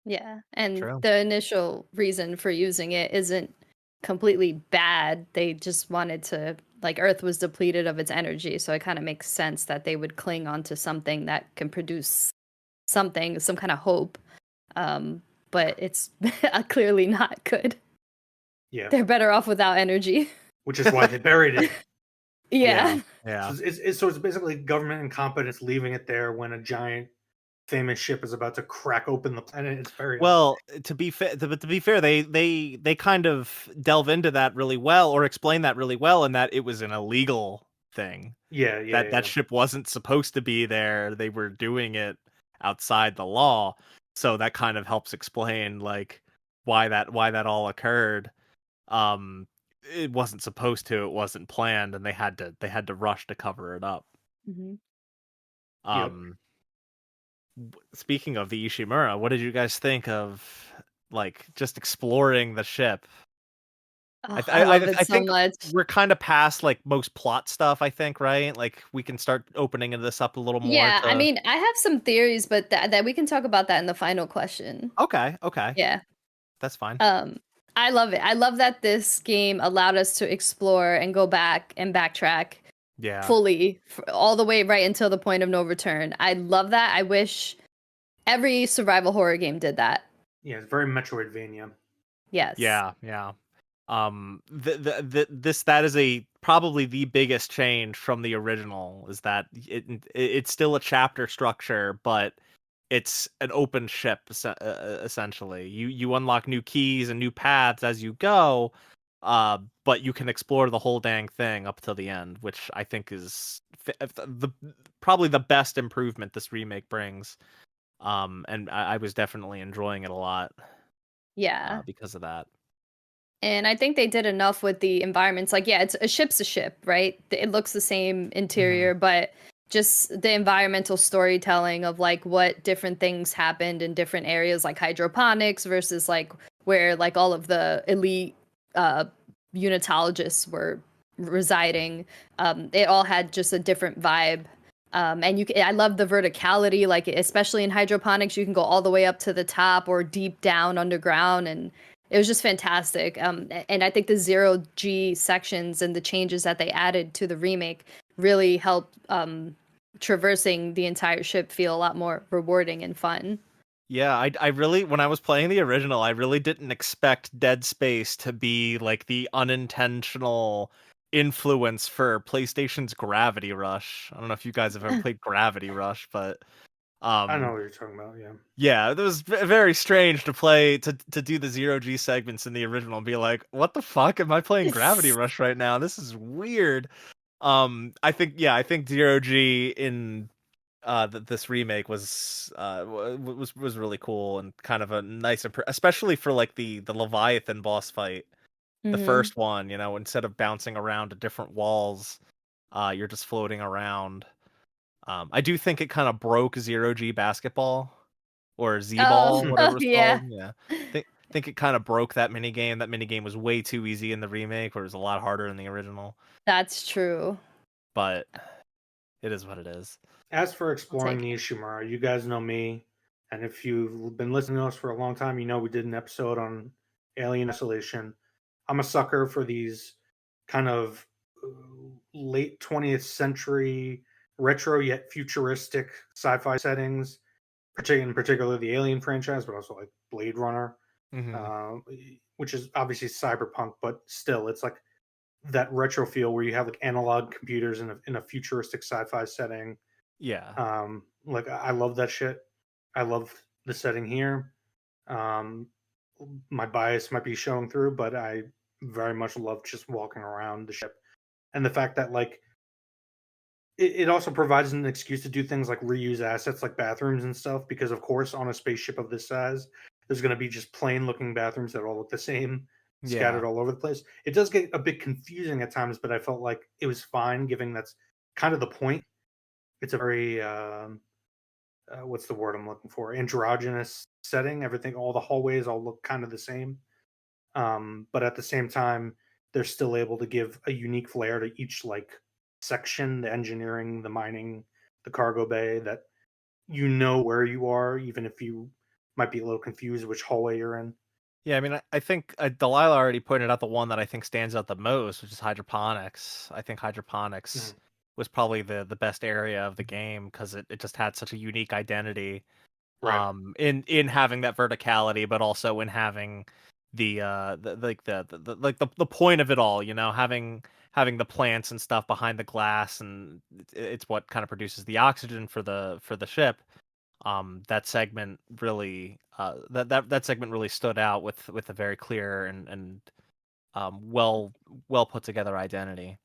Yeah. And True. the initial reason for using it isn't completely bad. They just wanted to, like, Earth was depleted of its energy, so it kind of makes sense that they would cling on to something that can produce something, some kind of hope. Um, but it's clearly not good. Yeah, They're better off without energy. which is why they buried it. Yeah. Yeah. So it's basically government incompetence leaving it there when a giant famous ship is about to crack open the planet. It's very odd. Well, to be fair, they kind of delve into that really well, or explain that really well, in that it was an illegal thing. Yeah, That ship wasn't supposed to be there. They were doing it outside the law. So that kind of helps explain like why that all occurred. Um it wasn't supposed to, it wasn't planned, and they had to rush to cover it up. Mhm. Yep. Um Speaking of the Ishimura, what did you guys think of like just exploring the ship? I Oh, th- I I, love I it I so think much. we're kind of past like most plot stuff. I think, right? Like we can start opening this up a little more Yeah, I to. mean, I have some theories, but that we can talk about that in the final question. Okay, okay, Yeah. that's fine. Um, I love it. I love that this game allowed us to explore and go back and backtrack Yeah, fully all the way right until the point of no return. I love that. I wish every survival horror game did that. Yeah, it's very Metroidvania. Yes. yeah. That is a probably the biggest change from the original, is that it's still a chapter structure, but it's an open ship essentially. You unlock new keys and new paths as you go, but you can explore the whole dang thing up to the end, which I think is probably the best improvement this remake brings. And I was definitely enjoying it a lot Yeah. because of that. And I think they did enough with the environments. Like, yeah, it's a ship's a ship, right? It looks the same Hmm. interior, but just the environmental storytelling of like what different things happened in different areas, like hydroponics versus like where like all of the elite uh, unitologists were residing. It all had just a different vibe. And I love the verticality, like especially in hydroponics, you can go all the way up to the top or deep down underground, and it was just fantastic. And I think the zero G sections and the changes that they added to the remake really helped traversing the entire ship feel a lot more rewarding and fun. Yeah, I really, when I was playing the original, I really didn't expect Dead Space to be like the unintentional influence for PlayStation's Gravity Rush. I don't know if you guys have ever played Gravity Rush, but I know um what you're talking about. Yeah. yeah, it was very strange to play to do the zero G segments in the original and be like, what the fuck am I playing Gravity Rush right now? This is weird. I think zero G in this remake was really cool, and kind of a nice especially for like the Leviathan boss fight, the Hmm. first one. Instead of bouncing around to different walls, you're just floating around. I do think it kind of broke zero G basketball, or Z ball, Oh, whatever oh it was yeah, called. Yeah, think it kind of broke that mini game. That mini game was way too easy in the remake, where it was a lot harder in the original. that's true. But it is what it is. As for I'll exploring take the it. Ishimura, you guys know me, and if you've been listening to us for a long time, you know we did an episode on Alien Isolation. I'm a sucker for these kind of late 20th century retro yet futuristic sci-fi settings, in particular the Alien franchise, but also like Blade Runner, Hmm. uh, which is obviously cyberpunk, but still it's like that retro feel where you have like analog computers in a futuristic sci-fi setting. Yeah. Like I love that shit. I love the setting here. Um, my bias might be showing through, but I very much love just walking around the ship, and the fact that like it also provides an excuse to do things like reuse assets like bathrooms and stuff. Because of course, on a spaceship of this size, there's going to be just plain looking bathrooms that all look the same, Yeah. scattered all over the place. It does get a bit confusing at times, but I felt like it was fine, given that's kind of the point. It's a very what's the word I'm looking for? Androgynous setting. Everything, all the hallways all look kind of the same. But at the same time, they're still able to give a unique flair to each like section, the engineering, the mining, the cargo bay, that you know where you are, even if you might be a little confused which hallway you're in. Yeah, I mean, I think Delilah already pointed out the one that I think stands out the most, which is hydroponics. I think hydroponics Mm, was probably the best area of the game, because it just had such a unique identity, right. in having that verticality, but also in having the like the point of it all, having having the plants and stuff behind the glass, and it's what kind of produces the oxygen for the ship. That segment really that segment really stood out with a very clear and well put together identity.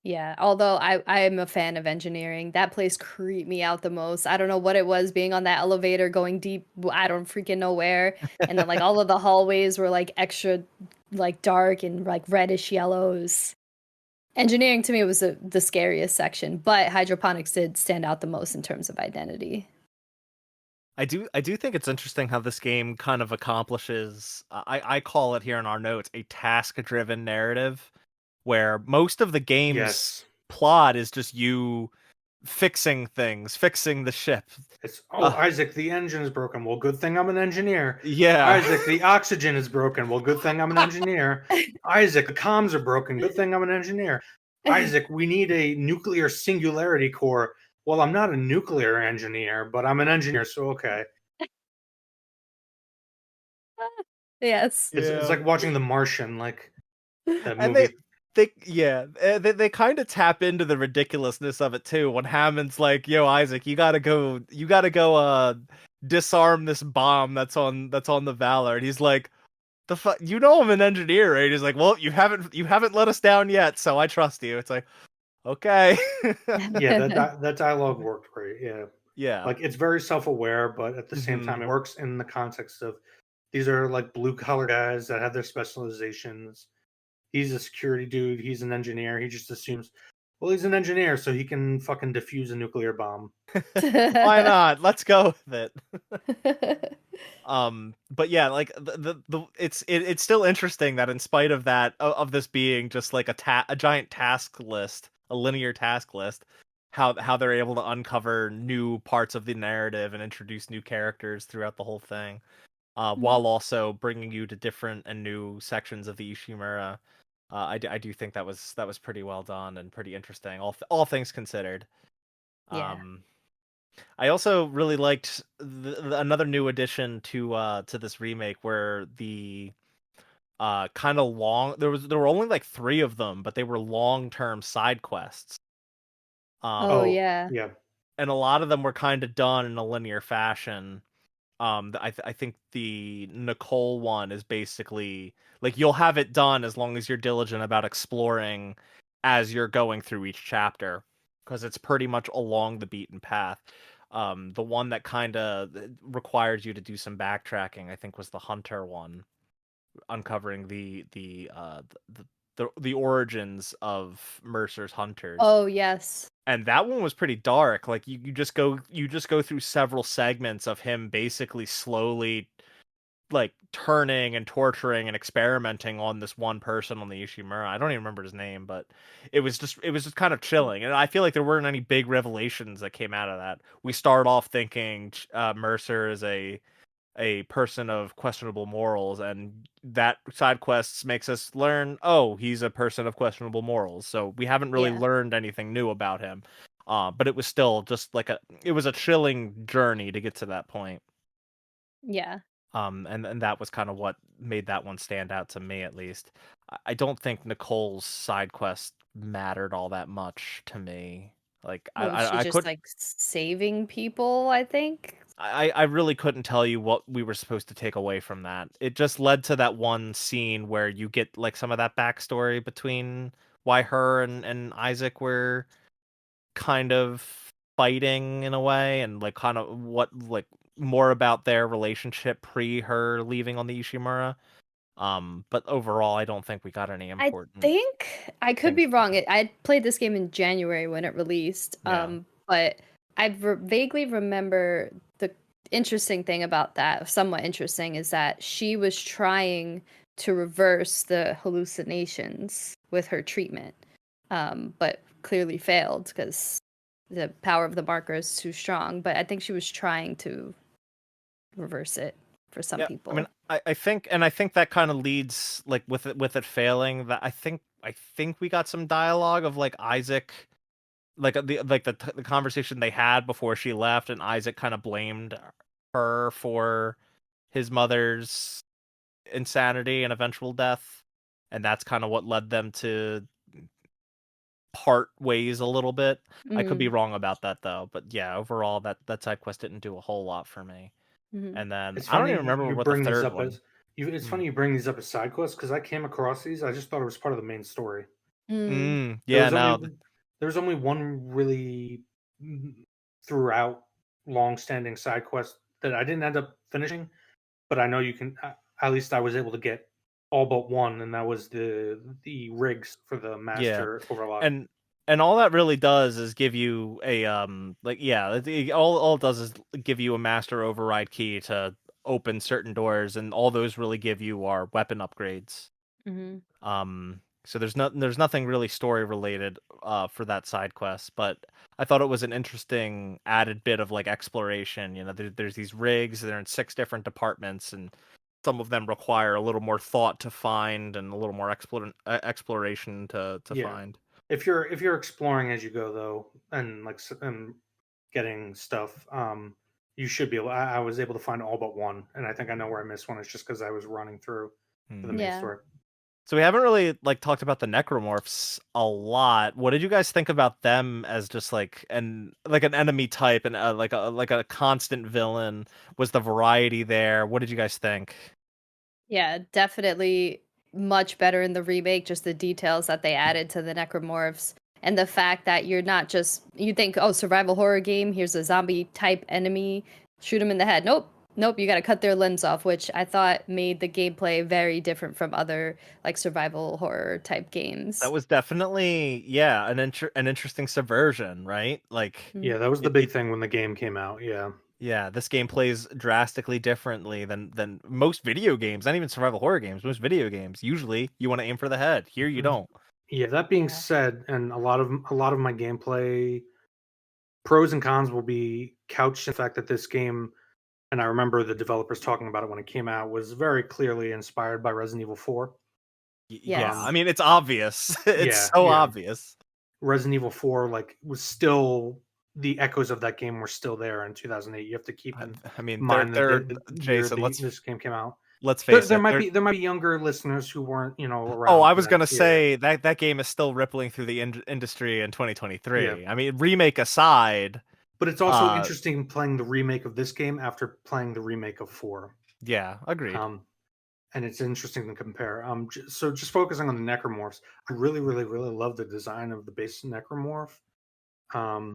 Yeah, although I am a fan of engineering. That place creeped me out the most. I don't know what it was being on that elevator going deep. I don't freaking know where. And then like all of the hallways were like extra like dark and like reddish yellows. Engineering to me was the scariest section, but hydroponics did stand out the most in terms of identity. I do think it's interesting how this game kind of accomplishes, I call it here in our notes, a task-driven narrative where most of the game's Yes. plot is just you fixing things, fixing the ship. It's Uh, Isaac, the engine is broken. Well, good thing I'm an engineer. yeah. Isaac, the oxygen is broken. Well, good thing I'm an engineer. Isaac, the comms are broken. Good thing I'm an engineer. Isaac, we need a nuclear singularity core. Well, I'm not a nuclear engineer, but I'm an engineer, so okay. Yes. It's Yeah. like watching The Martian, like that And movie. they kind of tap into the ridiculousness of it too when Hammond's like, "Yo, Isaac, you gotta go disarm this bomb that's on the Valor." And he's like, "The fuck, you know I'm an engineer, right?" He's like, "Well, you haven't let us down yet, so I trust you." It's like, okay. Yeah, that dialogue worked great. Yeah. Yeah. Like it's very self-aware, but at the same Hmm. time it works in the context of these are like blue collar guys that have their specializations. He's a security dude, he's an engineer, he just assumes, well, he's an engineer, so he can fucking defuse a nuclear bomb. Why not? Let's go with it. But yeah, like it's still interesting that in spite of that of this being just like a giant task list, a linear task list, how they're able to uncover new parts of the narrative and introduce new characters throughout the whole thing, while also bringing you to different and new sections of the Ishimura. I do think that was pretty well done and pretty interesting, all things considered. Yeah. Um, I also really liked another new addition to this remake where the kind of long there were only like 3 of them, but they were long-term side quests. Oh Um Oh, yeah. yeah. and a lot of them were kind of done in a linear fashion. I think the Nicole one is basically like you'll have it done as long as you're diligent about exploring as you're going through each chapter, because it's pretty much along the beaten path. The one that kind of requires you to do some backtracking, I think, was the Hunter one, uncovering the origins of Mercer's hunters. Oh yes. And that one was pretty dark. Like you just go through several segments of him basically slowly like turning and torturing and experimenting on this one person on the Ishimura. I don't even remember his name, but it was just kind of chilling. And I feel like there weren't any big revelations that came out of that. We start off thinking Mercer is a person of questionable morals, and that side quests makes us learn, oh, he's a person of questionable morals. So we haven't really Yeah. learned anything new about him. But it was still just like it was a chilling journey to get to that point. Yeah. And that was kind of what made that one stand out to me, at least. I don't think Nicole's side quest mattered all that much to me. Like I, Was she I, I just could like saving people, I think? I really couldn't tell you what we were supposed to take away from that. It just led to that one scene where you get like some of that backstory between why her and Isaac were kind of fighting in a way, and like kind of what like more about their relationship pre her leaving on the Ishimura. But overall, I don't think we got any I important think I could things be from wrong. it. I played this game in January when it released. Yeah. But vaguely remember the interesting thing about that, somewhat interesting, is that she was trying to reverse the hallucinations with her treatment, but clearly failed because the power of the marker is too strong. But I think she was trying to reverse it for some Yeah, I mean, people. I think that kind of leads like with it failing. That I think we got some dialogue of like Isaac, like the conversation they had before she left, and Isaac kind of blamed her for his mother's insanity and eventual death, and that's kind of what led them to part ways a little bit. I could be Mm, wrong about that though, but yeah, overall that side quest didn't do a whole lot for me. mhm. And then It's I don't even funny remember you what the bring these third up one. as you. It's Mm. funny you bring these up as side quests because I came across these. I just thought it was part of the main story. There Yeah, was no. only one really mm, throughout long-standing side quest that I didn't end up finishing, but I know you can. At least I was able to get all but one, and that was the rigs for the Yeah. master overlock. And all that really does is give you a like yeah, all it does is give you a master override key to open certain doors, and all those really give you are weapon upgrades. Mhm. So there's nothing really story related for that side quest, but I thought it was an interesting added bit of like exploration. You know, there's these rigs, they're in 6 different departments, and some of them require a little more thought to find and a little more exploration to Yeah, find. if you're exploring as you go though, and and getting stuff, you should be able. I was able to find all but one, and I think I know where I missed one. It's just because I was running through for the Hmm. main Yeah. story. So we haven't really like talked about the necromorphs a lot. What did you guys think about them as just like an enemy type and like a constant villain? Was the variety there? What did you guys think? Yeah, definitely much better in the remake, just the details that they added to the necromorphs and the fact that you're not just you think, oh, survival horror game, here's a zombie type enemy, shoot him in the head. Nope. Nope, you got to cut their limbs off, which I thought made the gameplay very different from other like survival horror type That games. was definitely yeah, an interesting subversion, right? Like Yeah, Mm. that was the big it thing when the game came out. Yeah, yeah, this game plays drastically differently than most video games, not even survival horror games. Most video games, usually you want to aim for the head. Here you Mm, don't. yeah. That being Yeah. said, and a lot of my gameplay pros and cons will be couched in the fact that this game, and I remember the developers talking about it when it came out, was very clearly inspired by Resident Evil 4. Yeah, I Yes. Um, mean it's obvious. It's yeah, so yeah. obvious. Resident Evil 4 like was still the echoes of that game were still there in 2008. You have to keep I, in I mean, mind that they're the year Jason. this game came out. Let's There, face there it. might They're be there might be younger listeners who weren't Oh, around I for was that. gonna Yeah, say that game is still rippling through the industry in yeah. 2023. I mean, remake aside, But it's also uh, interesting playing the remake of this game after playing the remake of 4. yeah, agreed. Um, and it's interesting to compare. So just focusing on the necromorphs, I really, really, really love the design of the base necromorph. Um,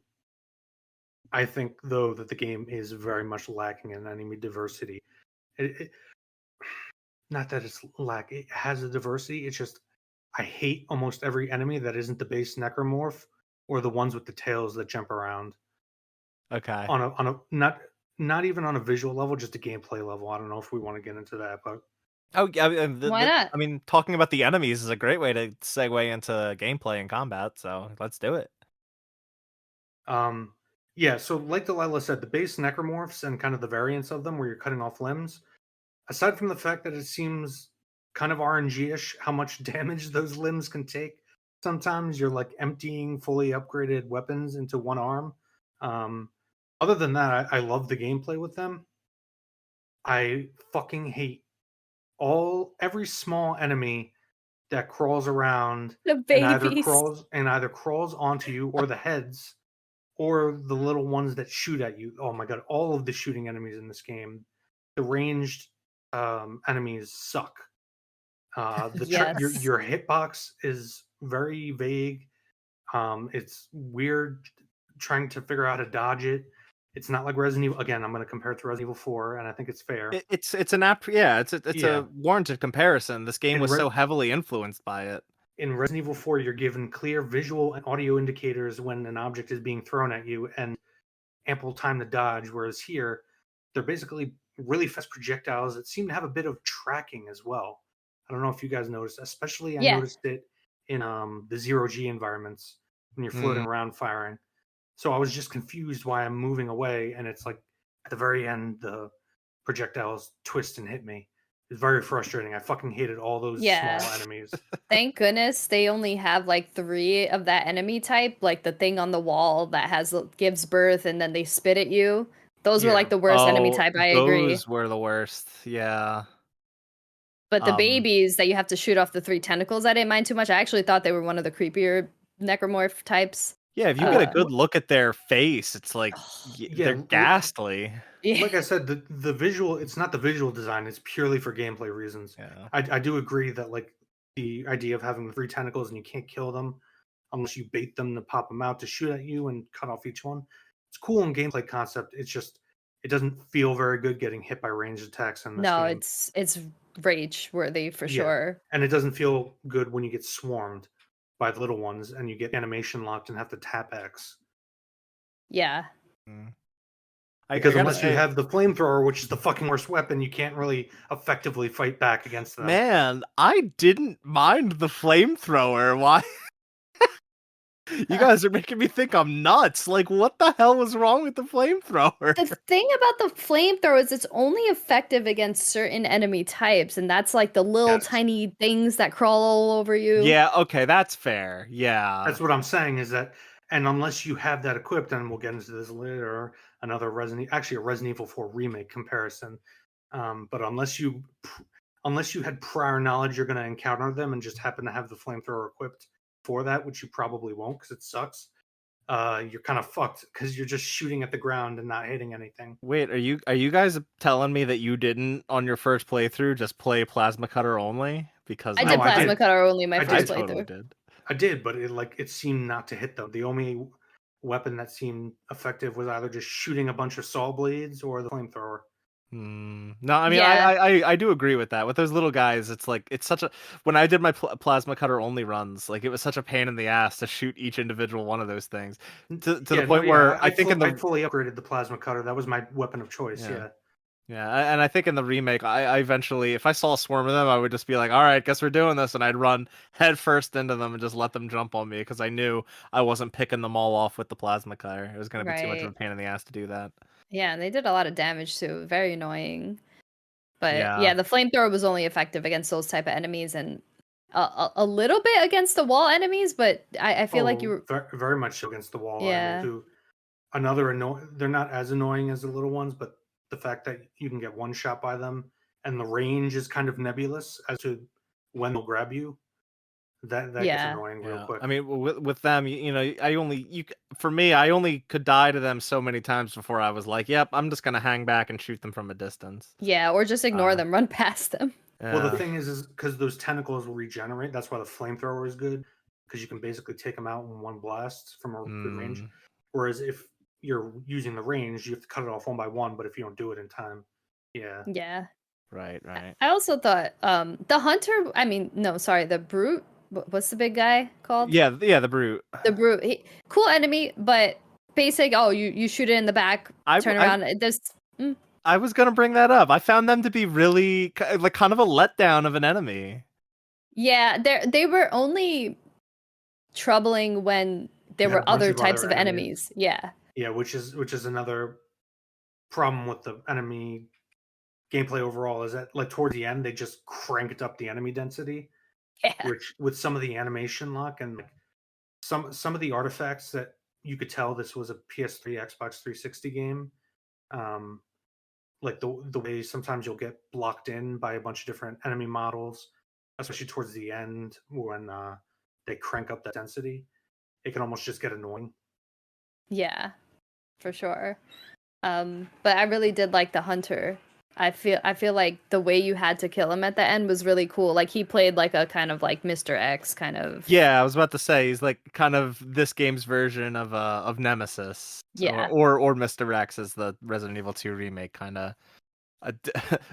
I think though that the game is very much lacking in enemy diversity. It, not that it's lack, it has a diversity. It's just I hate almost every enemy that isn't the base necromorph or the ones with the tails that jump around Okay. on a not even on a visual level, just a gameplay level. I don't know if we want to get into that, but Oh, yeah. Why not? I mean, talking about the enemies is a great way to segue into gameplay and combat. So let's do it. um yeah, so like Delilah said, the base necromorphs and kind of the variants of them where you're cutting off limbs, aside from the fact that it seems kind of RNG-ish how much damage those limbs can take, sometimes you're like emptying fully upgraded weapons into one arm. Um, other than that, I love the gameplay with them. I fucking hate every small enemy that crawls around The and either babies. crawls onto you or the heads or the little ones that shoot at you. Oh my god, all of the shooting enemies in this game, the ranged enemies suck. Yes. Your hitbox is very vague. It's weird trying to figure out how to dodge it. It's not like Resident Evil. Again, I'm going to compare it to Resident Evil 4, and I think it's fair. It's an app. Yeah, it's Yeah, a warranted comparison. This game in was Re- so heavily influenced by it. in Resident Evil 4, you're given clear visual and audio indicators when an object is being thrown at you, and ample time to dodge. Whereas here, they're basically really fast projectiles that seem to have a bit of tracking as well. I don't know if you guys noticed, especially I Yeah. noticed it in the zero G environments when you're floating Mm. around firing. So I was just confused why I'm moving away, and it's like at the very end the projectiles twist and hit me. It's very frustrating. I fucking hated all those small Yeah. enemies. Thank goodness they only have like 3 of that enemy type, like the thing on the wall that gives birth and then they spit at you. Those were like Yeah, the worst enemy Oh, type, I agree. those were the worst. Yeah. But the Um. babies that you have to shoot off the 3 tentacles, I didn't mind too much. I actually thought they were one of the creepier necromorph types. Yeah, if you get a good look at their face, it's like they're ghastly. Yeah. Like I said, the visual, it's not the visual design, it's purely for gameplay reasons. Yeah. I do agree that like the idea of having the 3 tentacles and you can't kill them unless you bait them to pop them out to shoot at you and cut off each one. It's cool in gameplay concept. It's just it doesn't feel very good getting hit by ranged attacks in this No, game. it's rage worthy for Yeah. sure. And it doesn't feel good when you get swarmed by the little ones and you get animation locked and have to tap X. Yeah. Because unless you have the flamethrower, which is the fucking worst weapon, you can't really effectively fight back against them. Man, I didn't mind the flamethrower. Why? You guys are making me think I'm nuts. Like, what the hell was wrong with the flamethrower? The thing about the flamethrower is it's only effective against certain enemy types, and that's like the little tiny things that crawl all over you. Yeah, okay, that's fair. Yeah. That's what I'm saying is that, and unless you have that equipped, and we'll get into this later, another actually a Resident Evil 4 remake comparison. But unless you had prior knowledge you're going to encounter them and just happen to have the flamethrower equipped for that, which you probably won't because it sucks, you're kind of fucked because you're just shooting at the ground and not hitting anything. Wait, are you guys telling me that you didn't on your first playthrough just play plasma cutter only? Because I did plasma cutter only my first playthrough. Totally did. I did, but it seemed not to hit them. The only weapon that seemed effective was either just shooting a bunch of saw blades or the flamethrower. No, I mean, I do agree with that. With those little guys, it's like it's such a. When I did my plasma cutter only runs, like it was such a pain in the ass to shoot each individual one of those things to the point where I think I fully upgraded the plasma cutter. That was my weapon of choice. Yeah, and I think in the remake, I eventually, if I saw a swarm of them, I would just be like, all right, guess we're doing this, and I'd run head first into them and just let them jump on me because I knew I wasn't picking them all off with the plasma cutter. It was going to be too much of a pain in the ass to do that. Yeah, and they did a lot of damage too. Very annoying. But yeah, the flamethrower was only effective against those type of enemies and a little bit against the wall enemies, but I feel like you were very much so against the wall. Yeah. They're not as annoying as the little ones, but the fact that you can get one shot by them and the range is kind of nebulous as to when they'll grab you. That gets annoying real quick. I mean, with them, I only could die to them so many times before I was like, yep, I'm just gonna hang back and shoot them from a distance. Yeah, or just ignore them, run past them. Well, the thing is because those tentacles will regenerate. That's why the flamethrower is good because you can basically take them out in one blast from a good range. Whereas if you're using the range, you have to cut it off one by one. But if you don't do it in time, yeah, right. I also thought the hunter. I mean, no, sorry, the brute. What's the big guy called? Yeah, the brute. The brute. Cool enemy, but basic. Oh, you shoot it in the back, turn around. I was gonna bring that up. I found them to be really like kind of a letdown of an enemy. Yeah, they were only troubling when there were other types of enemies. Yeah. Yeah, which is another problem with the enemy gameplay overall is that like towards the end they just cranked up the enemy density. Yeah. Which with some of the animation lock and like, some of the artifacts that you could tell this was a PS3 Xbox 360 game. Like the way sometimes you'll get blocked in by a bunch of different enemy models, especially towards the end when they crank up that density, it can almost just get annoying. Yeah, for sure. But I really did like the hunter. I feel like the way you had to kill him at the end was really cool. Like he played like a kind of like Mr. X kind of. Yeah, I was about to say he's like kind of this game's version of Nemesis. Yeah. Or Mr. X as the Resident Evil 2 remake kind of.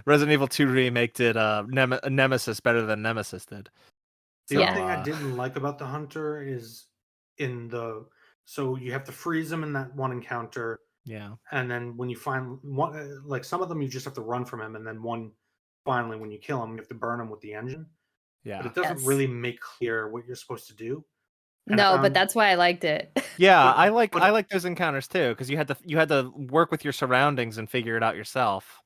Resident Evil 2 remake did Nemesis better than Nemesis did. The only thing I didn't like about the hunter is so you have to freeze them in that one encounter. Yeah. And then when you find one, like some of them, you just have to run from him. And then finally, when you kill him, you have to burn him with the engine. Yeah. But it doesn't really make clear what you're supposed to do. And but that's why I liked it. Yeah, I like those encounters too, because you had to work with your surroundings and figure it out yourself.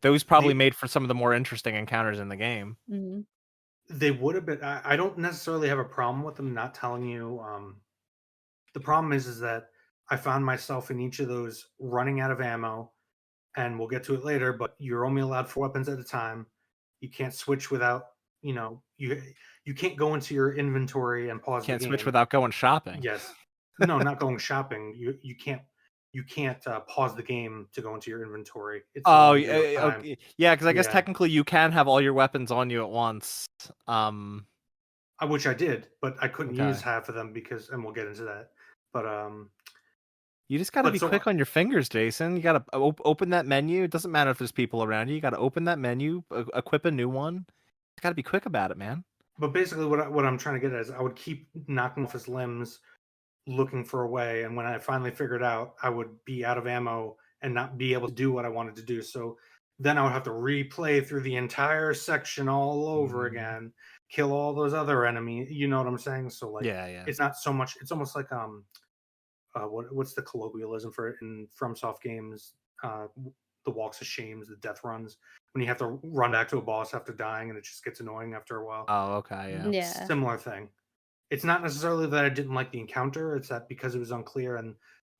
Those probably made for some of the more interesting encounters in the game. Mm-hmm. They would have been. I don't necessarily have a problem with them not telling you. The problem is that I found myself in each of those running out of ammo, and we'll get to it later, but you're only allowed 4 weapons at a time. You can't switch without, you you can't go into your inventory and pause Can't the switch game. without going shopping. Yes. No, not going shopping. You can't pause the game to go into your inventory. It's Oh, real time. okay. Yeah, because I guess Yeah. technically you can have all your weapons on you at once. I wish I did, but I couldn't Okay. use half of them because, and we'll get into that. But You just got to be so quick on your fingers, Jason. You got to open that menu. It doesn't matter if there's people around you. You got to open that menu, equip a new one. You got to be quick about it, man. but basically, what I'm trying to get at is I would keep knocking off his limbs, looking for a way, and when I finally figured out, I would be out of ammo and not be able to do what I wanted to do. So then I would have to replay through the entire section all over again, kill all those other enemies. You know what I'm saying? So like, Yeah. it's not so much. It's almost like what's the colloquialism for it in FromSoft games? The walks of shames, the death runs, when you have to run back to a boss after dying, and it just gets annoying after a while. Oh, okay, yeah. Yeah. Similar thing. It's not necessarily that I didn't like the encounter, it's that because it was unclear and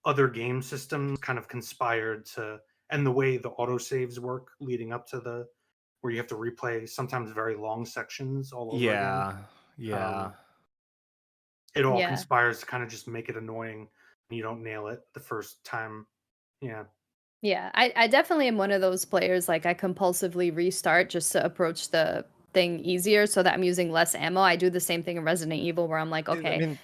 other game systems kind of conspired to, and the way the autosaves work leading up to the where you have to replay sometimes very long sections all over again. Yeah. It all Yeah. conspires to kind of just make it annoying when you don't nail it the first time. Yeah. Yeah. I definitely am one of those players, like I compulsively restart just to approach the thing easier so that I'm using less ammo. I do the same thing in Resident Evil where I'm like, I okay, mean,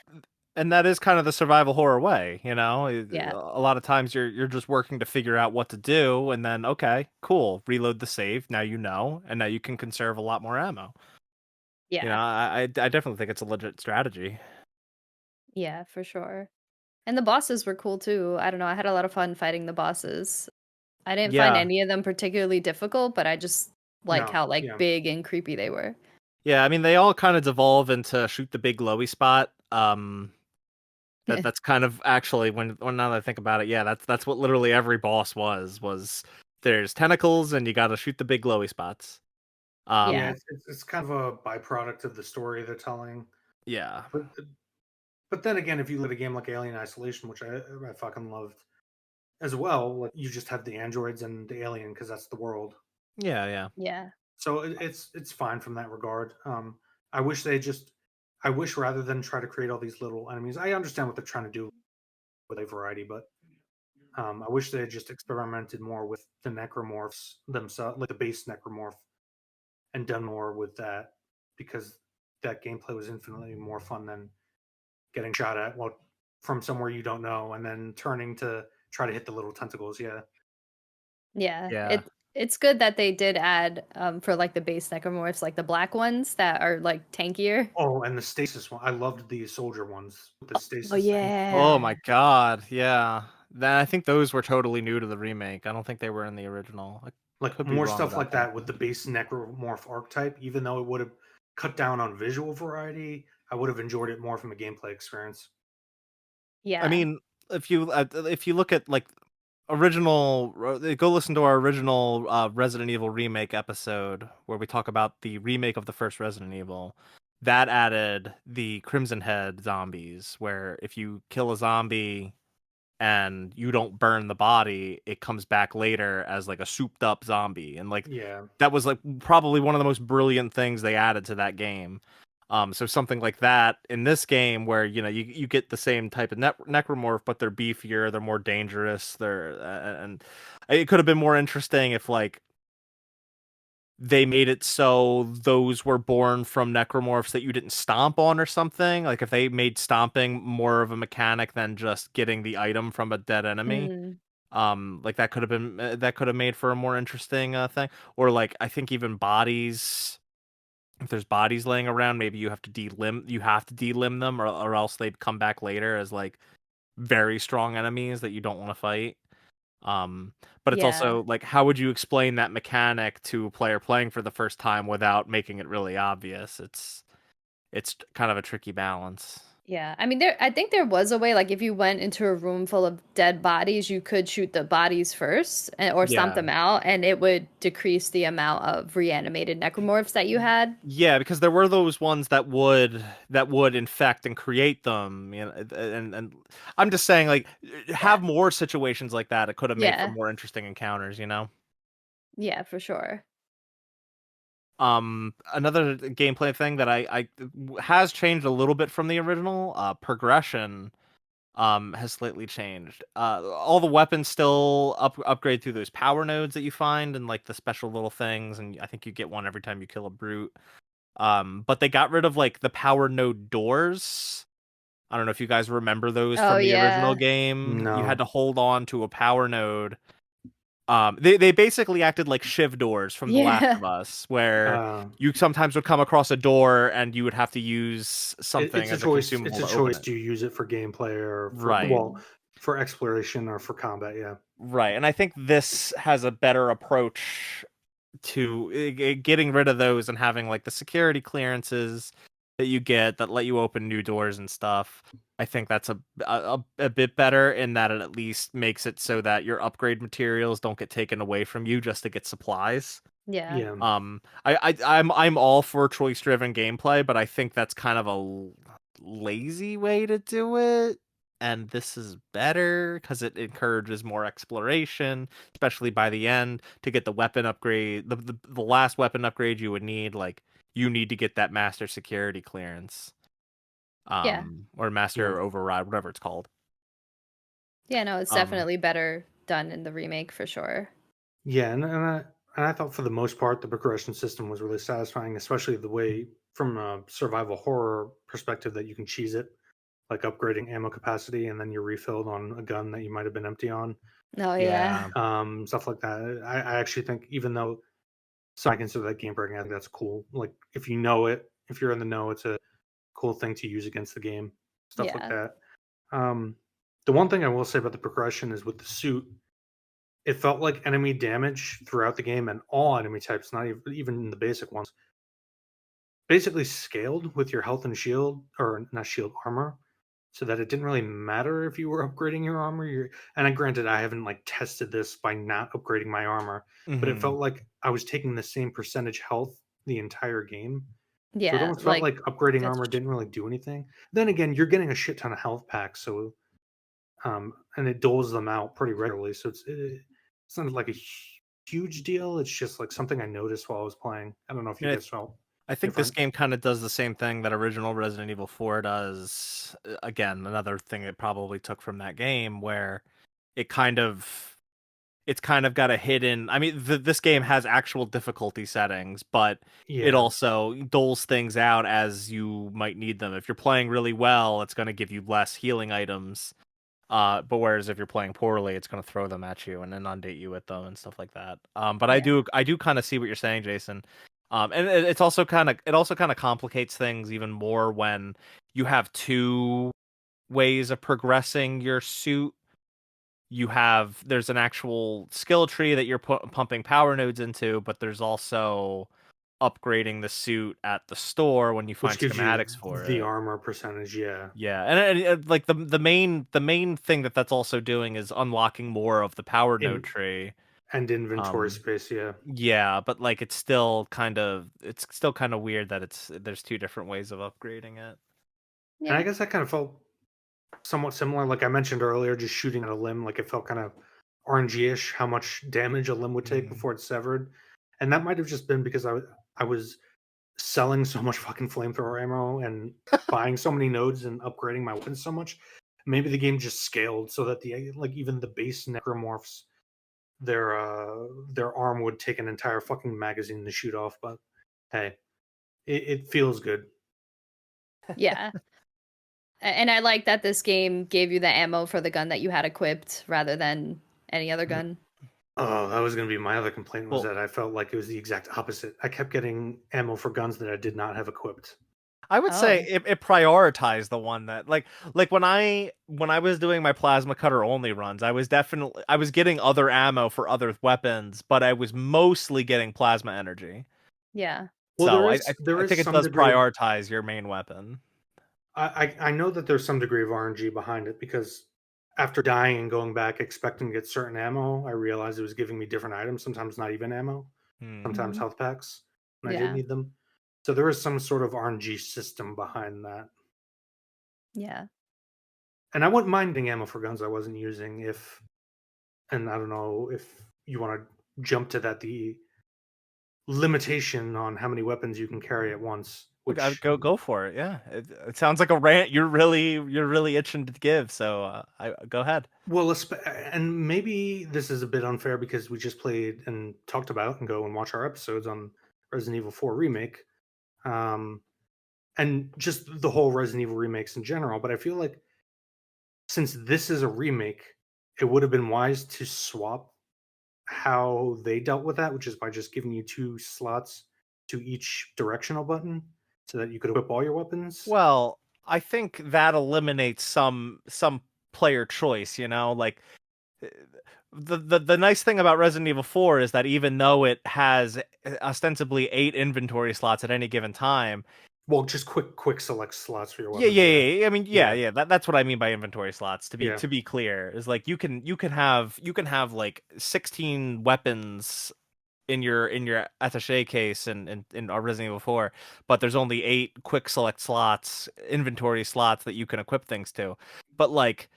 and that is kind of the survival horror way, you know? yeah, A lot of times you're just working to figure out what to do, and then, okay, cool, reload the save. Now you know, and now you can conserve a lot more ammo. You know, yeah, I definitely think it's a legit strategy. yeah, for sure. And the bosses were cool too. I don't know, I had a lot of fun fighting the bosses. I didn't find Yeah. any of them particularly difficult, but I just like No. how like Yeah. big and creepy they were. Yeah, I mean, they all kind of devolve into shoot the big glowy spot. That's kind of actually when now that I think about it, yeah, that's what literally every boss was there's tentacles and you got to shoot the big glowy spots. Yeah, Yeah. it's kind of a byproduct of the story they're telling. Yeah. But but then again, if you look at a game like Alien Isolation, which I fucking loved as well, like you just have the androids and the alien because that's the world. Yeah. Yeah. So it's fine from that regard. I wish they just, I wish rather than try to create all these little enemies, I understand what they're trying to do with a variety, but I wish they had just experimented more with the necromorphs themselves, like the base necromorph, and done more with that because that gameplay was infinitely more fun than getting shot at from somewhere you don't know and then turning to try to hit the little tentacles. Yeah. Yeah. Yeah. It's good that they did add for like the base necromorphs, like the black ones that are like tankier. Oh, and the stasis one. I loved the soldier ones with the Oh stasis thing. Oh yeah. my god, yeah. Then I think those were totally new to the remake. I don't think they were in the original. I Like could be more wrong stuff about like that. that with the base necromorph archetype, even though it would have cut down on visual variety, I would have enjoyed it more from a gameplay experience. I Yeah. mean, if you look at like original, go listen to our original Resident Evil remake episode where we talk about the remake of the first Resident Evil. That added the Crimson Head zombies, where if you kill a zombie and you don't burn the body, it comes back later as like a souped up zombie. And like Yeah. that was like probably one of the most brilliant things they added to that game. So something like that in this game where you know you get the same type of necromorph, but they're beefier, they're more dangerous, they're and it could have been more interesting if like they made it so those were born from necromorphs that you didn't stomp on or something. Like if they made stomping more of a mechanic than just getting the item from a dead enemy. Mm. Like that could have been that could have made for a more interesting thing. Or like I think even bodies, if there's bodies laying around, maybe you have to delimb them or else they'd come back later as like very strong enemies that you don't want to fight. But it's Yeah. also like, how would you explain that mechanic to a player playing for the first time without making it really obvious? It's kind of a tricky balance. Yeah. I mean I think there was a way, like if you went into a room full of dead bodies, you could shoot the bodies first or stomp Yeah. them out and it would decrease the amount of reanimated necromorphs that you had. Yeah, because there were those ones that would infect and create them, you know, and I'm just saying like Yeah. have more situations like that. It could have made for Yeah. more interesting encounters, you know. Yeah, for sure. Another gameplay thing that I has changed a little bit from the original. Progression has slightly changed. All the weapons still upgrade through those power nodes that you find and like the special little things, and I think you get one every time you kill a brute. But they got rid of like the power node doors. I don't know if you guys remember those Oh from the original yeah. game. You had No. to hold on to a power node. They basically acted like shiv doors from The Last Yeah. of Us, where Uh, you sometimes would come across a door and you would have to use something it's a as a choice. It's consumable a to open choice. it. Do you use it for gameplay or Right. for exploration or for combat? Yeah. Right. And I think this has a better approach to getting rid of those and having like the security clearances that you get that let you open new doors and stuff. I think that's a bit better in that it at least makes it so that your upgrade materials don't get taken away from you just to get supplies. Yeah. Yeah. I'm all for choice driven gameplay, but I think that's kind of a lazy way to do it. And this is better because it encourages more exploration, especially by the end to get the weapon upgrade. The last weapon upgrade you would need, like you need to get that master security clearance, Yeah. or Yeah. master override, whatever it's called. Yeah, no, it's Um, definitely better done in the remake for sure. Yeah, and I thought for the most part the progression system was really satisfying, especially the way from a survival horror perspective that you can cheese it, like upgrading ammo capacity and then you're refilled on a gun that you might have been empty on. Oh yeah. yeah, Stuff like that. I actually think even though so I consider that game breaking, I think that's cool. Like if you know it, if you're in the know, it's a cool thing to use against the game. Stuff like Yeah. that. Um, the one thing I will say about the progression is with the suit, it felt like enemy damage throughout the game and all enemy types, not even the basic ones, basically scaled with your health and shield, or not shield, armor, so that it didn't really matter if you were upgrading your armor. Granted, I haven't like tested this by not upgrading my armor, but it hmm felt like I was taking the same percentage health the entire game. So it Yeah, almost felt like like upgrading that's armor didn't really do anything. Then again, you're getting a shit ton of health packs, so and it doles them out pretty regularly. So it's not like a huge deal. It's just like something I noticed while I was playing. I don't know if you I, guys felt I think this different. game kind of does the same thing that original Resident Evil 4 does. Again, another thing it probably took from that game, where it kind of it's kind of got a hidden. I mean, this game has actual difficulty settings, but it Yeah, also doles things out as you might need them. If you're playing really well, it's going to give you less healing items. But whereas if you're playing poorly, it's going to throw them at you and inundate you with them and stuff like that. But yeah. I do kind of see what you're saying, Jason. And it also kind of complicates things even more when you have two ways of progressing your suit. There's an actual skill tree that you're pumping power nodes into, but there's also upgrading the suit at the store when you which find gives you schematics for the it. armor percentage. Yeah, Yeah, and like the main thing that's also doing is unlocking more of the power node in tree. and inventory Um, space. Yeah, yeah, but like it's still kind of weird that there's two different ways of upgrading it. and I Yeah. guess I kind of felt somewhat similar. Like I mentioned earlier, just shooting at a limb, like it felt kind of RNG-ish how much damage a limb would take Mm. before it's severed, and that might have just been because I was selling so much fucking flamethrower ammo and buying so many nodes and upgrading my weapons so much. Maybe the game just scaled so that the like even the base necromorphs, their arm would take an entire fucking magazine to shoot off. But hey, it feels good. Yeah. And I like that this game gave you the ammo for the gun that you had equipped rather than any other gun. Oh, that was going to be my other complaint, was Well, that I felt like it was the exact opposite. I kept getting ammo for guns that I did not have equipped. I would say Oh, it prioritized the one that like when I was doing my plasma cutter only runs, I was getting other ammo for other weapons, but I was mostly getting plasma energy. yeah. Well, So there I is think it some does degree of prioritize your main weapon. I know that there's some degree of RNG behind it, because after dying and going back expecting to get certain ammo, I realized it was giving me different items, sometimes not even ammo, Hmm. sometimes Mhm. health packs when I did Yeah. need them. So there is some sort of RNG system behind that. Yeah. And I wouldn't mind getting ammo for guns I wasn't using if, and I don't know if you want to jump to that, the limitation on how many weapons you can carry at once. Which, Go for it. Yeah, it sounds like a rant. You're really itching to give. So I go ahead. well, and maybe this is a bit unfair because we just played and talked about and go and watch our episodes on Resident Evil 4 remake, um, and just the whole Resident Evil remakes in general. But I feel like since this is a remake, it would have been wise to swap how they dealt with that, which is by just giving you 2 slots to each directional button so that you could equip all your weapons. Well, I think that eliminates some player choice. Like eh, the nice thing about Resident Evil 4 is that even though it has ostensibly 8 inventory slots at any given time. Well, just quick select slots for your Yeah, weapons. yeah. I mean, yeah. That's what I mean by inventory slots. To be clear, is like you can have like 16 weapons in your attaché case in Resident Evil 4, but there's only 8 quick select slots, inventory slots that you can equip things to. But like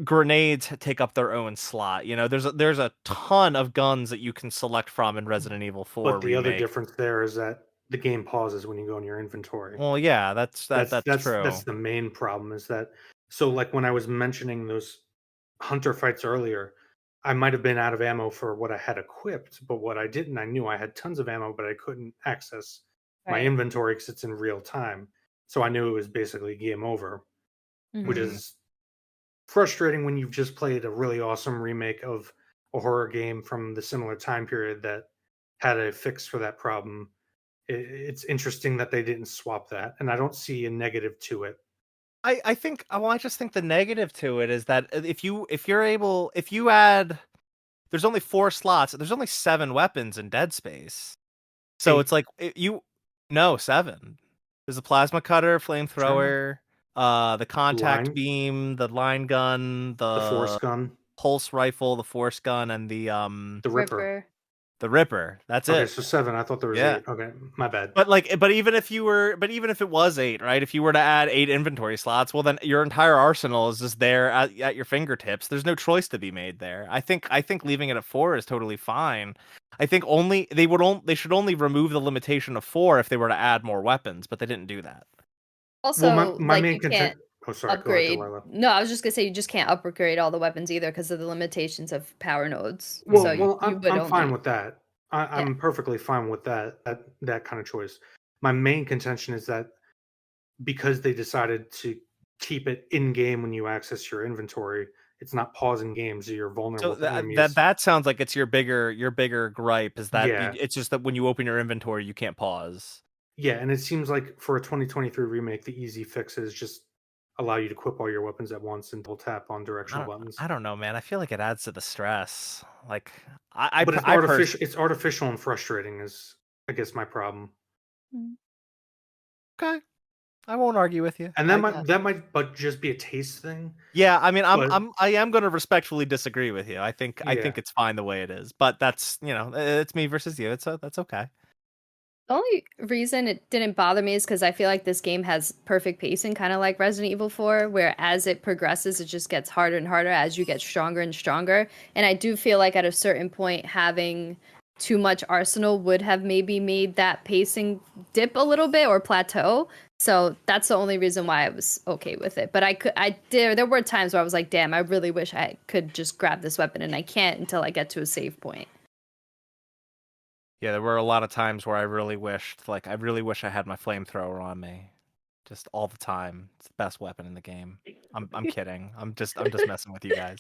grenades take up their own slot. There's a ton of guns that you can select from in Resident Evil 4 But the other remake. difference there is that the game pauses when you go in your inventory. Well, yeah, that's true. That's the main problem is that, so like when I was mentioning those hunter fights earlier, I might have been out of ammo for what I had equipped, but what I didn't, I knew I had tons of ammo, but I couldn't access my Right. inventory because it's in real time. So I knew it was basically game over, which Mhm. is frustrating when you've just played a really awesome remake of a horror game from the similar time period that had a fix for that problem. It's interesting that they didn't swap that, and I don't see a negative to it. I think I just think the negative to it is that if you add, there's only 4 slots, there's only 7 weapons in Dead Space. So 8. it's like no, 7. There's a plasma cutter, Sure. flamethrower, the contact Line, beam, the line gun, the force the gun, pulse rifle, the force gun, and the Ripper. Ripper. the Ripper. That's Okay, it. so 7. I thought there was Yeah. 8. Okay, my bad. But even if it was 8, right? If you were to add 8 inventory slots, well then your entire arsenal is just there at your fingertips. There's no choice to be made there. I think leaving it at 4 is totally fine. I think they should only remove the limitation of 4 if they were to add more weapons, but they didn't do that. Well, Also, my like main you content. can't Oh, sorry. Go ahead, upgrade. Delilah. No, I was just gonna say you just can't upgrade all the weapons either because of the limitations of power nodes. So Well, you would I'm fine only, with that. yeah. I'm perfectly fine with that kind of choice. My main contention is that because they decided to keep it in game when you access your inventory, it's not pausing games. So you're So vulnerable to that enemies. that sounds like it's your bigger gripe is that Yeah, it's just that when you open your inventory you can't pause. yeah, and it seems like for a 2023 remake, the easy fix is just allow you to equip all your weapons at once and double tap on I directional don't buttons. I don't know, man. I feel like it adds to the stress. Like But it's I personally. artificial. It's artificial and frustrating. Is I guess my problem. Mm. Okay, I won't argue with you. And that might but just be a taste thing. Yeah, I mean, But I am going to respectfully disagree with you. I yeah, think it's fine the way it is, but that's it's me versus you. That's okay. The only reason it didn't bother me is because I feel like this game has perfect pacing, kind of like Resident Evil 4, where as it progresses, it just gets harder and harder as you get stronger and stronger. And I do feel like at a certain point, having too much arsenal would have maybe made that pacing dip a little bit or plateau. So that's the only reason why I was okay with it. But there were times where I was like, damn, I really wish I could just grab this weapon, and I can't until I get to a save point. Yeah, there were a lot of times where I really wish I had my flamethrower on me, just all the time. It's the best weapon in the game. I'm kidding. I'm just messing with you guys.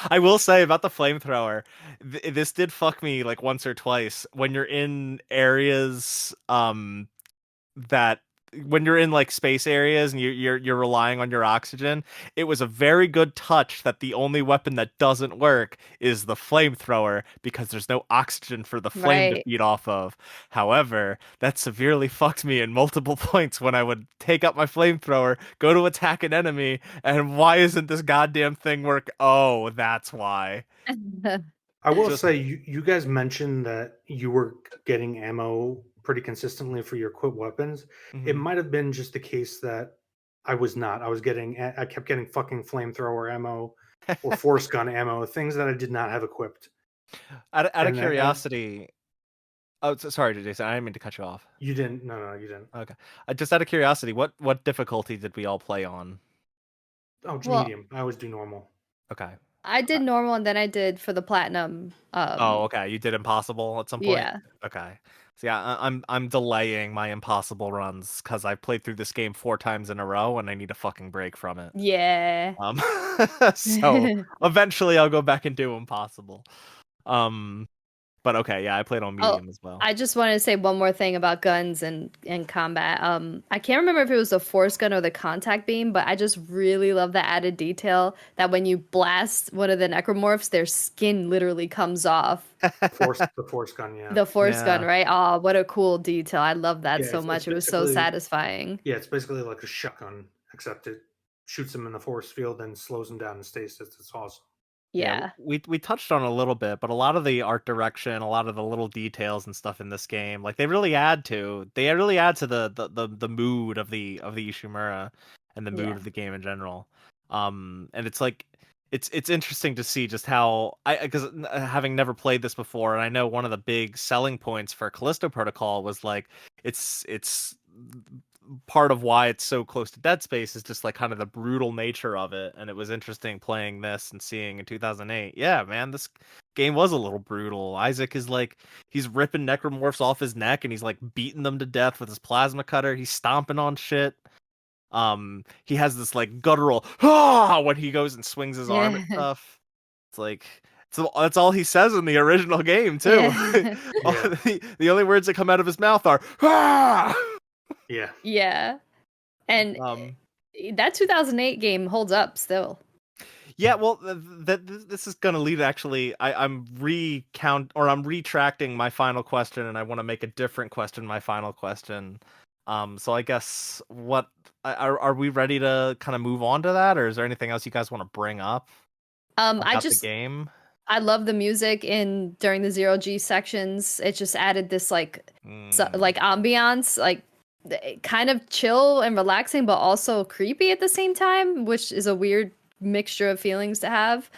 I will say about the flamethrower, this did fuck me like once or twice when you're in areas that when you're in like space areas and you're relying on your oxygen. It was a very good touch that the only weapon that doesn't work is the flamethrower because there's no oxygen for the flame to Right. feed off of. However, that severely fucked me in multiple points when I would take up my flamethrower, go to attack an enemy, and why isn't this goddamn thing work? Oh, that's why. I will Just say you guys mentioned that you were getting ammo pretty consistently for your equipped weapons. It mhm. might have been just the case that I was not. I kept getting fucking flamethrower ammo or force gun ammo, things that I did not have equipped. Out of And curiosity, Oh, sorry, Jason. I didn't mean to cut you off. You didn't? No, you didn't. Okay. Just out of curiosity, what difficulty did we all play on? Oh, Well, medium. I always do normal. Okay. I did normal and then I did for the platinum. Oh, okay. You did impossible at some point. Yeah. Okay. So yeah, I'm delaying my impossible runs because I've played through this game 4 times in a row and I need a fucking break from it. Yeah. Um, so eventually I'll go back and do impossible. Um, but okay, yeah, I played on Oh, medium as well. I just wanted to say one more thing about guns and combat. I can't remember if it was the force gun or the contact beam, but I just really love the added detail that when you blast one of the necromorphs, their skin literally comes off. The force gun, yeah. The force gun, Yeah. right? Oh, what a cool detail. I love that Yeah, so it's much. It was so basically satisfying. yeah, it's basically like a shotgun, except it shoots them in the force field and slows them down in stasis. It's awesome. Yeah, Yeah. we touched on it a little bit, but a lot of the art direction, a lot of the little details and stuff in this game, like they really add to the mood of the Ishimura and the mood Yeah. of the game in general. And it's like it's interesting to see just how because having never played this before, and I know one of the big selling points for Callisto Protocol was like it's part of why it's so close to Dead Space is just like kind of the brutal nature of it, and it was interesting playing this and seeing in 2008. Yeah, man, this game was a little brutal. Isaac is like he's ripping necromorphs off his neck and he's like beating them to death with his plasma cutter. He's stomping on shit. He has this like guttural when he goes and swings his arm at Yeah. stuff. It's like so that's all he says in the original game too. Yeah. Yeah. The only words that come out of his mouth are ah! Yeah. Yeah. And that 2008 game holds up still. Yeah, well, this is gonna lead actually. I'm retracting my final question, and I want to make a different question my final question. So I guess are we ready to kind of move on to that, or is there anything else you guys want to bring up about the game? I love the music in during the 0G sections. It just added this like like ambiance, like kind of chill and relaxing, but also creepy at the same time, which is a weird mixture of feelings to have.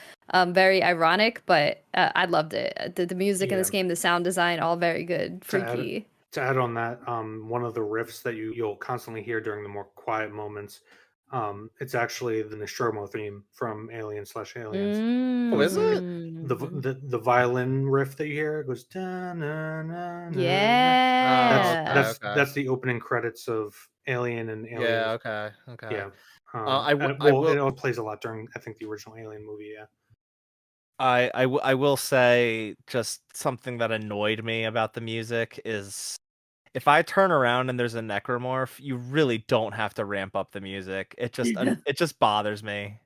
Very ironic, but I loved it. The music in this game, the sound design, all very good. Freaky. To add on that, one of the riffs that you'll constantly hear during the more quiet moments, it's actually the Nostromo theme from Alien/Aliens. Oh, is it? The violin riff that you hear goes da na na na. Yeah. That's the opening credits of Alien and Aliens. Yeah. Okay. Yeah. I It will. all plays a lot during I think the original Alien movie. Yeah. I will say just something that annoyed me about the music is if I turn around and there's a necromorph, you really don't have to ramp up the music. It just bothers me.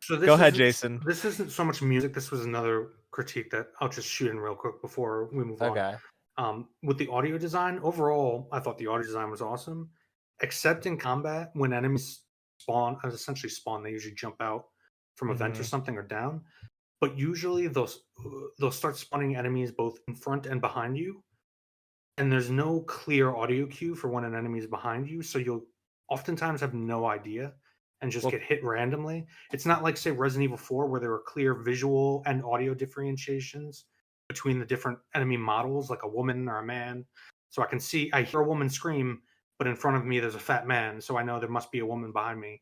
So Go ahead, Jason. This isn't so much music. This was another critique that I'll just shoot in real quick before we move on. Okay. With the audio design, overall, I thought the audio design was awesome, except in combat when enemies spawn. Essentially spawn. They usually jump out from a vent or something or down. But usually they'll start spawning enemies both in front and behind you, and there's no clear audio cue for when an enemy is behind you, so you'll oftentimes have no idea and just get hit randomly. It's not like say Resident Evil 4 where there are clear visual and audio differentiations between the different enemy models, like a woman or a man. So I hear a woman scream, but in front of me there's a fat man, so I know there must be a woman behind me.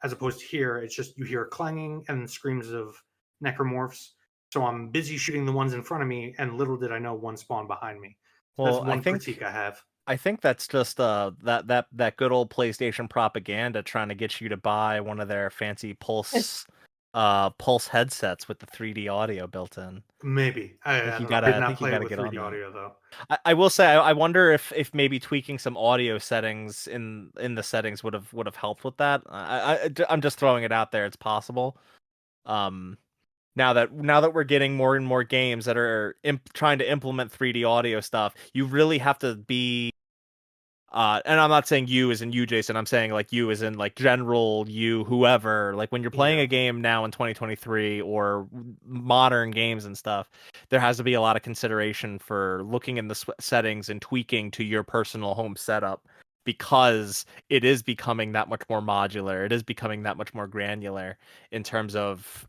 As opposed to here, it's just you hear clanging and screams of necromorphs. So I'm busy shooting the ones in front of me, and little did I know one spawned behind me. So Well, that's one critique I have. I think that's just that good old PlayStation propaganda trying to get you to buy one of their fancy pulse headsets with the 3D audio built in. Maybe I did not play with get 3D on audio though. I will say I wonder if maybe tweaking some audio settings in the settings would have helped with that. I'm just throwing it out there. It's possible. Now that we're getting more and more games that are trying to implement 3D audio stuff, you really have to be. And I'm not saying you as in you, Jason. I'm saying like you as in like general you, whoever. Like when you're playing a game now in 2023 or modern games and stuff, there has to be a lot of consideration for looking in the settings and tweaking to your personal home setup because it is becoming that much more modular. It is becoming that much more granular in terms of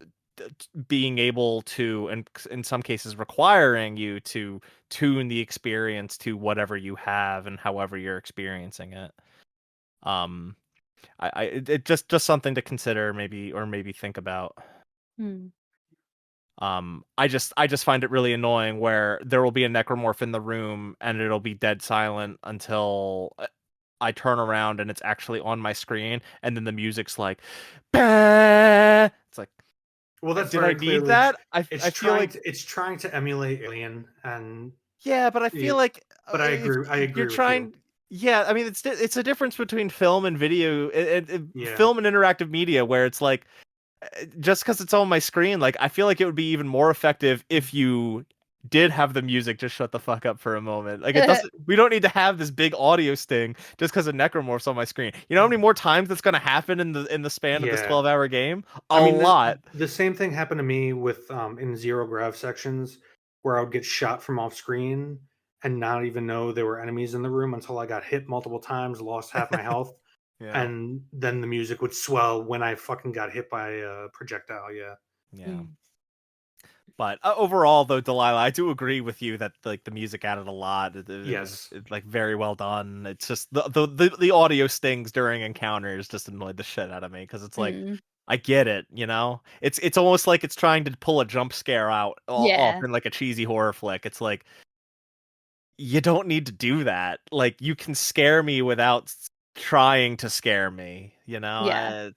being able to, and in some cases requiring you to tune the experience to whatever you have and however you're experiencing it. It just something to consider, maybe, or maybe think about. Hmm. I just find it really annoying where there will be a necromorph in the room and it'll be dead silent until I turn around and it's actually on my screen, and then the music's like, bah! It's like, Well, that's did I very need clearly that? I feel like, it's trying to emulate Alien, and yeah, but I feel like but I if agree. I you're agree with you. trying, yeah, I mean it's a difference between film and video, Yeah. film and interactive media, where it's like, just because it's on my screen, like I feel like it would be even more effective if you did have the music just shut the fuck up for a moment. Like it doesn't. We don't need to have this big audio sting just because a necromorph's on my screen. You know how many more times that's gonna happen in the span of this Yeah. 12-hour game? I mean, Lot. the same thing happened to me with in zero grav sections, where I would get shot from off screen and not even know there were enemies in the room until I got hit multiple times, lost half my health, Yeah. and then the music would swell when I fucking got hit by a projectile. Yeah. Yeah. Hmm. But overall, though, Delilah, I do agree with you that like the music added a lot. It was Yes. like very well done. It's just the audio stings during encounters just annoyed the shit out of me, because it's like, Hmm. I get it, you know. It's almost like it's trying to pull a jump scare out off Yeah. in like a cheesy horror flick. It's like, you don't need to do that. Like, you can scare me without trying to scare me, you know. Yeah.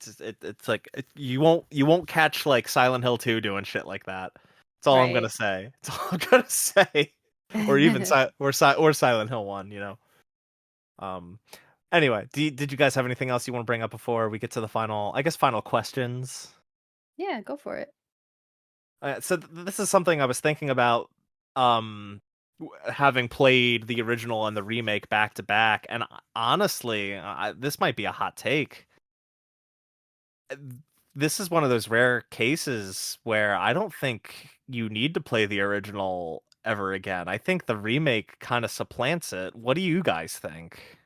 It's like, you won't catch like Silent Hill 2 doing shit like that. That's all I'm gonna Right. say. That's all I'm gonna say. Or even or Silent Hill 1, you know. Um. Anyway, did you guys have anything else you want to bring up before we get to the final questions? Yeah, go for it. So this is something I was thinking about, having played the original and the remake back to back, and honestly, this might be a hot take. Uh, This is one of those rare cases where I don't think you need to play the original ever again. I think the remake kind of supplants it. What do you guys think?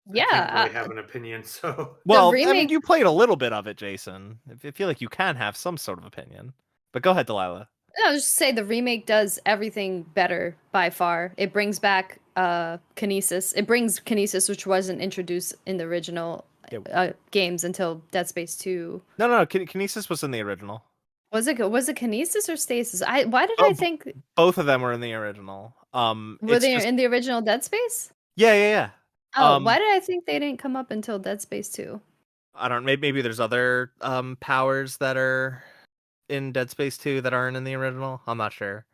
I can't Yeah, really have an opinion, so the Well, I mean, remake. you played a little bit of it, Jason. I feel like you can have some sort of opinion. But go ahead, Delilah. No, just say the remake does everything better by far. It brings back kinesis. It brings kinesis, which wasn't introduced in the original Yeah. games until Dead Space 2. No. Kinesis was in the original. Was it kinesis or stasis? Why did Oh, I think both of them were in the original. were It's they just, in the original Dead Space? yeah. Oh, why did I think they didn't come up until Dead Space 2? I don't. Maybe there's other powers that are in Dead Space 2 that aren't in the original. I'm not sure.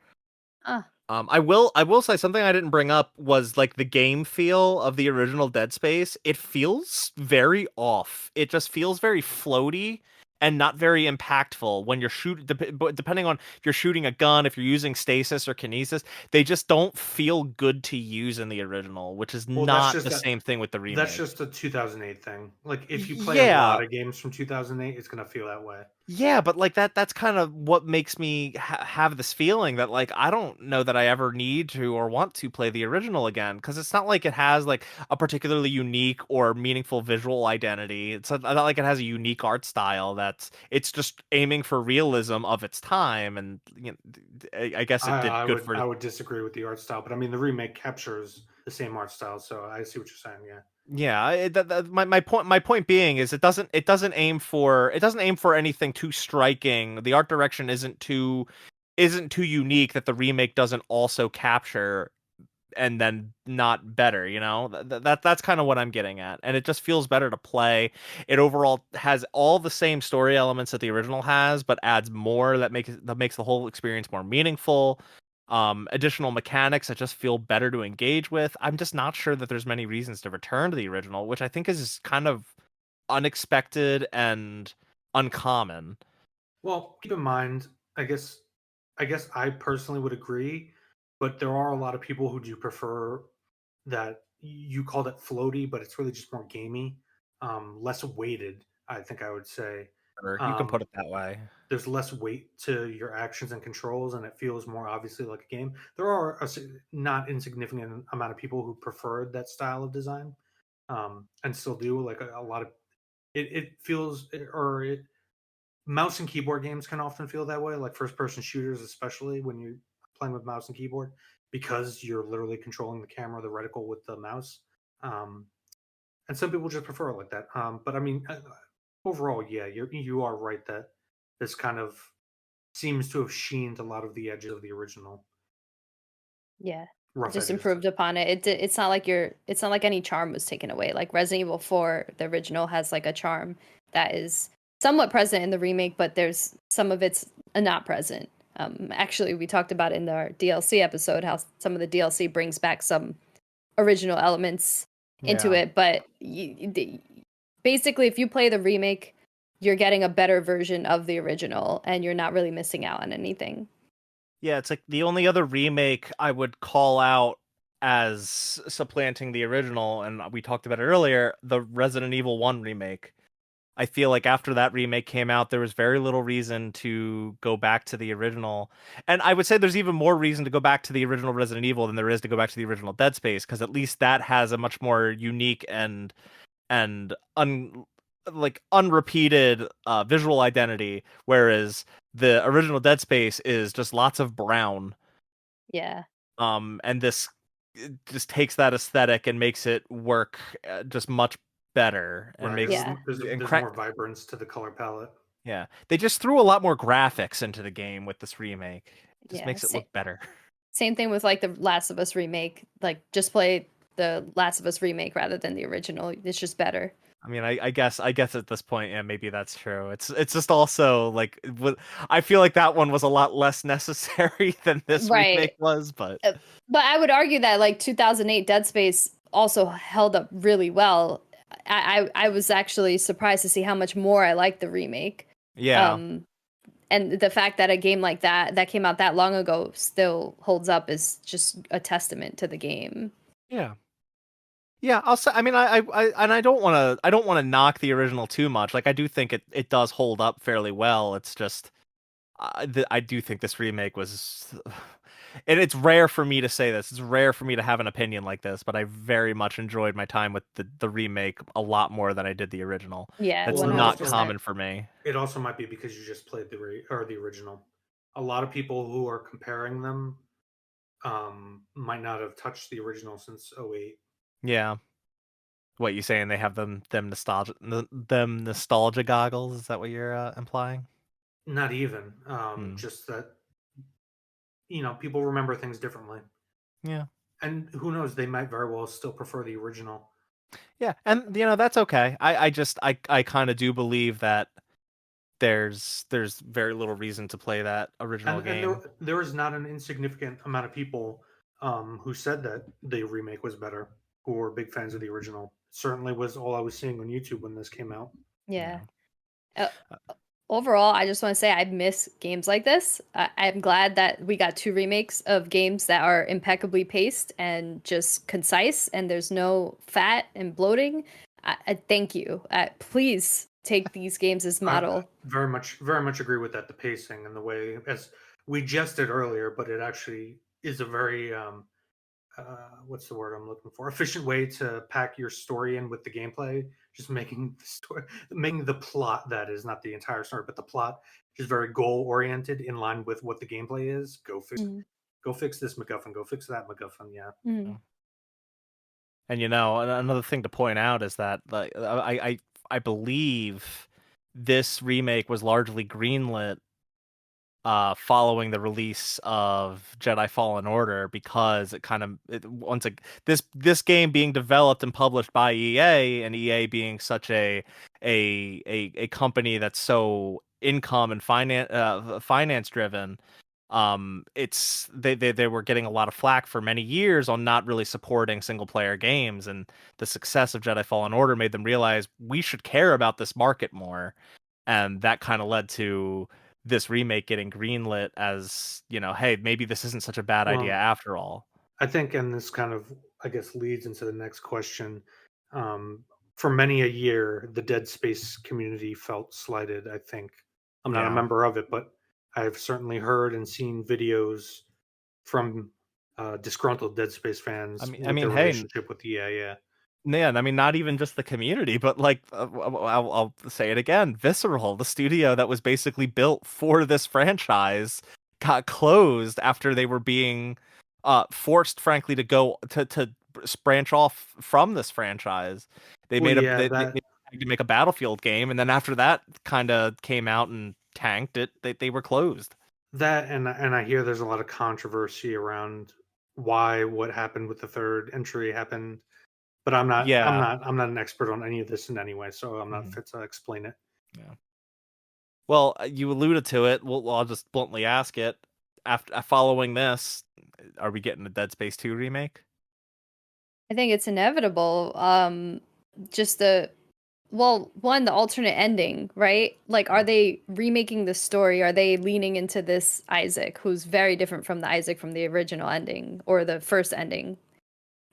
Ah, I will say something I didn't bring up was like the game feel of the original Dead Space. It feels very off. It just feels very floaty and not very impactful when you're shooting. Depending on if you're shooting a gun, if you're using stasis or kinesis, they just don't feel good to use in the original, which is well, that's not just the a same thing with the that's remake. just a 2008 thing. Like if you play a Yeah, lot of games from 2008, it's gonna feel that way. yeah, but like that's kind of what makes me have this feeling that like I don't know that I ever need to or want to play the original again, because it's not like it has like a particularly unique or meaningful visual identity. It's not like it has a unique art style. It's just aiming for realism of its time, and I guess it did good for. I would disagree with the art style, but I mean the remake captures the same art style, so I see what you're saying. Yeah. Yeah, my point being is it doesn't aim for anything too striking. The art direction isn't too unique that the remake doesn't also capture and then not better, you know? That's kind of what I'm getting at. And it just feels better to play. It overall has all the same story elements that the original has, but adds more that makes the whole experience more meaningful. Additional mechanics that just feel better to engage with. I'm just not sure that there's many reasons to return to the original, which I think is kind of unexpected and uncommon. Well, keep in mind, I guess I personally would agree, but there are a lot of people who do prefer that you called it floaty, but it's really just more gamey, less weighted. I think I would say. Or you can put Um, it that way. there's less weight to your actions and controls, and it feels more obviously like a game. There are not insignificant amount of people who preferred that style of design, and still do. Like a lot of it feels or it mouse and keyboard games can often feel that way, like first-person shooters, especially when you're playing with mouse and keyboard, because you're literally controlling the camera, the reticle with the mouse. Um, and some people just prefer it like that. But I mean, overall, yeah, you are right that this kind of seems to have sheened a lot of the edges of the original Yeah. rough Just edges. improved upon it. It's not like it's not like any charm was taken away. Like Resident Evil 4, the original has like a charm that is somewhat present in the remake, but there's some of it's not present. Actually, we talked about in our DLC episode how some of the DLC brings back some original elements into Yeah. it, but basically, if you play the remake, you're getting a better version of the original, and you're not really missing out on anything. Yeah, it's like the only other remake I would call out as supplanting the original, and we talked about it earlier, the Resident Evil 1 remake. I feel like after that remake came out, there was very little reason to go back to the original. And I would say there's even more reason to go back to the original Resident Evil than there is to go back to the original Dead Space, because at least that has a much more unique and unrepeated visual identity, whereas the original Dead Space is just lots of brown. Yeah. And this just takes that aesthetic and makes it work just much better and Right. makes Yeah. There's more vibrance to the color palette. Yeah, they just threw a lot more graphics into the game with this remake. It just Yeah. makes it look better. Same thing with like the Last of Us remake. Like just play the Last of Us remake rather than the original. It's just better. I mean, I guess at this point, yeah, maybe that's true. It's just also like I feel like that one was a lot less necessary than this remake Right. was, but But I would argue that like 2008 Dead Space also held up really well. I was actually surprised to see how much more I liked the remake. yeah. And the fact that a game like that came out that long ago still holds up is just a testament to the game. Yeah. Yeah, I'll say. I mean, I don't want to knock the original too much. Like, I do think it does hold up fairly well. It's just, I do think this remake was, and it's rare for me to say this. It's rare for me to have an opinion like this, but I very much enjoyed my time with the remake a lot more than I did the original. Yeah, That's Well, and not 100%. common for me. It also might be because you just played the original. A lot of people who are comparing them might not have touched the original since '08. Yeah. What you saying? They have them nostalgia goggles? Is that what you're implying? Not even. Hmm. Just that people remember things differently, Yeah. and who knows? They might very well still prefer the original. Yeah, and that's okay. I kind of do believe that there's very little reason to play that original And game. there is not an insignificant amount of people who said that the remake was better, who were big fans of the original. Certainly was all I was seeing on YouTube when this came out. Yeah. Yeah. Overall, I just want to say I miss games like this. I'm glad that we got 2 remakes of games that are impeccably paced and just concise, and there's no fat and bloating. I thank you. Please take these games as model. Very much agree with that. The pacing and the way, as we jested earlier, but it actually is a very what's the word I'm looking for? Efficient way to pack your story in with the gameplay. Just making the story, making the plot, that is not the entire story, but the plot is very goal oriented, in line with what the gameplay is. Go fix this MacGuffin. Go fix that MacGuffin. Yeah. Mm. And another thing to point out is that I believe this remake was largely greenlit following the release of Jedi Fallen Order, because this game being developed and published by EA, and EA being such a company that's so income and finance driven. It's they were getting a lot of flack for many years on not really supporting single player games, and the success of Jedi Fallen Order made them realize we should care about this market more, and that kind of led to this remake getting greenlit as, hey, maybe this isn't such a bad idea Well, after all. I think, and this kind of, I guess, leads into the next question. For many a year, the Dead Space community felt slighted. I think I'm not a Yeah. member of it, but I've certainly heard and seen videos from disgruntled Dead Space fans I with mean, their hey, relationship with EA. Yeah, Man, I mean, not even just the community, but like, I'll say it again. Visceral, the studio that was basically built for this franchise, got closed after they were being forced, frankly, to go to branch off from this franchise. They Well, made a yeah, they had to make a Battlefield game, and then after that kind of came out and tanked it, they were closed. and I hear there's a lot of controversy around why what happened with the third entry happened, but Yeah. I'm not an expert on any of this in any way, so I'm not Mhm. fit to explain it. Yeah. Well, you alluded to it. Well, I'll just bluntly ask it. After following this, are we getting a Dead Space 2 remake? I think it's inevitable. Just the one, the alternate ending, right? Like, are they remaking the story? Are they leaning into this Isaac, who's very different from the Isaac from the original ending or the first ending?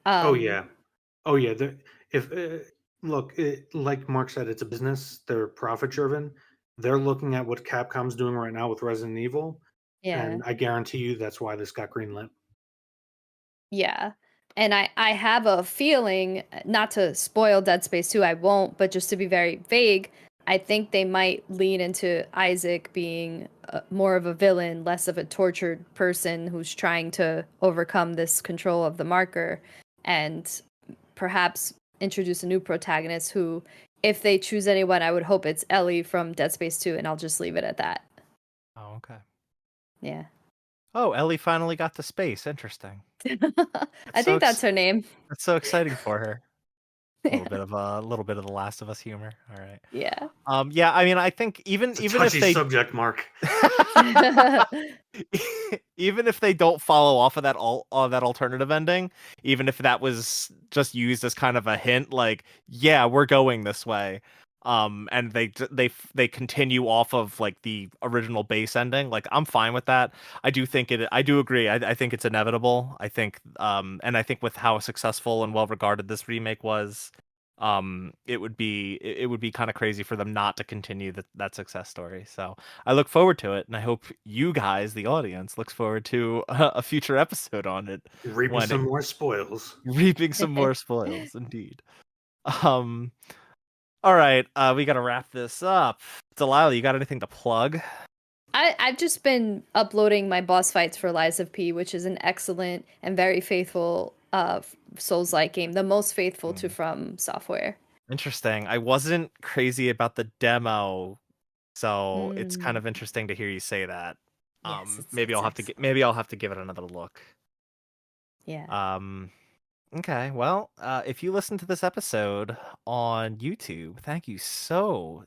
Oh Um, yeah, oh yeah. If look, like Mark said, it's a business. They're profit driven. They're looking at what Capcom's doing right now with Resident Evil, yeah. and I guarantee you that's why this got greenlit. Yeah. And I have a feeling, not to spoil Dead Space 2, I won't, but just to be very vague, I think they might lean into Isaac being more of a villain, less of a tortured person who's trying to overcome this control of the marker, and perhaps introduce a new protagonist who, if they choose anyone, I would hope it's Ellie from Dead Space 2, and I'll just leave it at that. Oh, okay. Yeah. Oh, Ellie finally got to space. Interesting. I That's so think that's her name. that's so exciting for her. A Yeah. little bit of the Last of Us humor. All right. Yeah. Yeah, I mean, I think It's a even if touchy they subject, Mark. even if they don't follow off of that alternative ending, even if that was just used as kind of a hint, like, yeah, we're going this way, and they continue off of like the original base ending, like, I'm fine with that. I do agree. I think it's inevitable. I think and I think with how successful and well regarded this remake was, it would be kind of crazy for them not to continue that success story. So I look forward to it, and I hope you guys, the audience, looks forward to a future episode on it Reaping when some more spoils. reaping some more spoils, indeed. Um, all right, we got to wrap this up. Delilah, you got anything to plug? I've just been uploading my boss fights for Lies of P, which is an excellent and very faithful Souls-like game, the most faithful to From Software. Interesting. I wasn't crazy about the demo, so it's kind Mm, of interesting to hear you say that. yes, Maybe it's excellent. maybe I'll have to give it another look. Yeah. Um, Okay, well, if you listen to this episode on YouTube, thank you so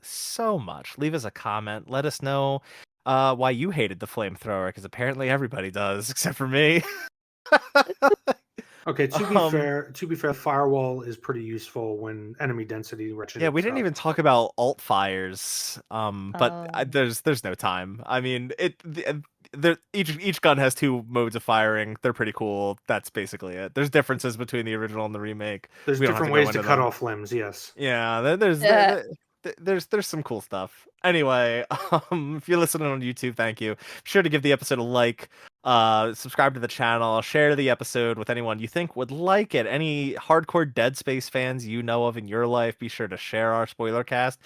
much. Leave us a comment. Let us know why you hated the flamethrower, because apparently everybody does, except for me. Okay, um, to be fair, firewall is pretty useful when enemy density yeah, we ratchets didn't up. even talk about alt fires. But Um, there's no time. I mean, each gun has two modes of firing. They're pretty cool. That's basically it. There's differences between the original and the remake. There's We don't have to different go ways to into cut them. off limbs. Yes. Yeah, uh, there's some cool stuff. Anyway, if you're listening on YouTube, thank you. Be sure to give the episode a like, subscribe to the channel, share the episode with anyone you think would like it. Any hardcore Dead Space fans you know of in your life, be sure to share our Spoilercast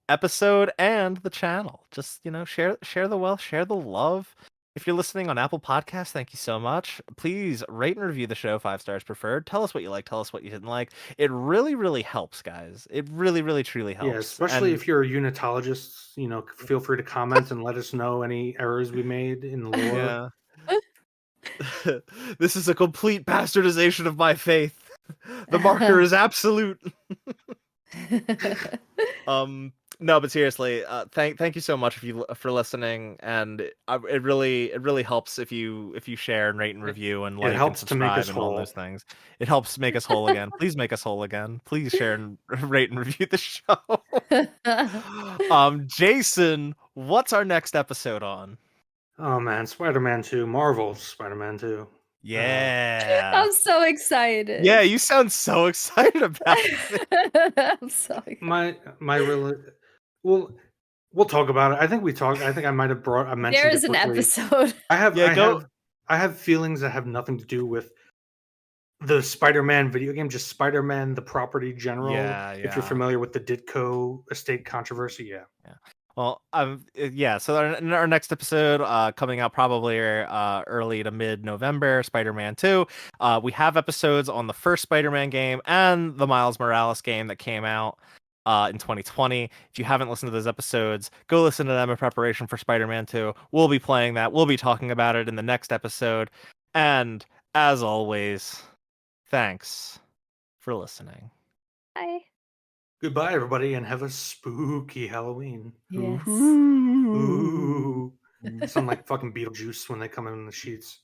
episode and the channel. Just, share the wealth, share the love. If you're listening on Apple Podcasts, thank you so much. Please rate and review the show, 5 stars preferred. Tell us what you like, tell us what you didn't like. It really, really helps, guys. It really, really, truly Yeah, helps. especially And if you're a unitologist, feel free to comment and let us know any errors we made in the lore. yeah, this is a complete bastardization of my faith. The marker is absolute. Um, no, but seriously, thank you so much for listening, and it really helps if you share and rate and It, review and it like and helps to make us subscribe and all those whole. things. It helps make us whole again. Please make us whole again. Please share and rate and review the show. Jason, what's our next episode on? Oh man, Spider-Man 2, Marvel's Spider-Man 2. Yeah. I'm so Yeah, excited. you sound so excited about it. I'm so excited. My really well, we'll talk about it. I think I might have I There mentioned is it an quickly. episode. I have Yeah, I go. have I have feelings that have nothing to do with the Spider-Man video game, just Spider-Man the property general. Yeah, If you're yeah. familiar with the Ditko estate controversy, yeah. Well, yeah. So in our next episode, coming out probably early to mid-November, Spider-Man 2. We have episodes on the first Spider-Man game and the Miles Morales game that came out in 2020. If you haven't listened to those episodes, go listen to them in preparation for Spider-Man 2. We'll be playing that. We'll be talking about it in the next episode. And as always, thanks for listening. Bye. Goodbye, everybody, and have a spooky Halloween. Yes. Ooh. Sound like fucking Beetlejuice when they come in the sheets.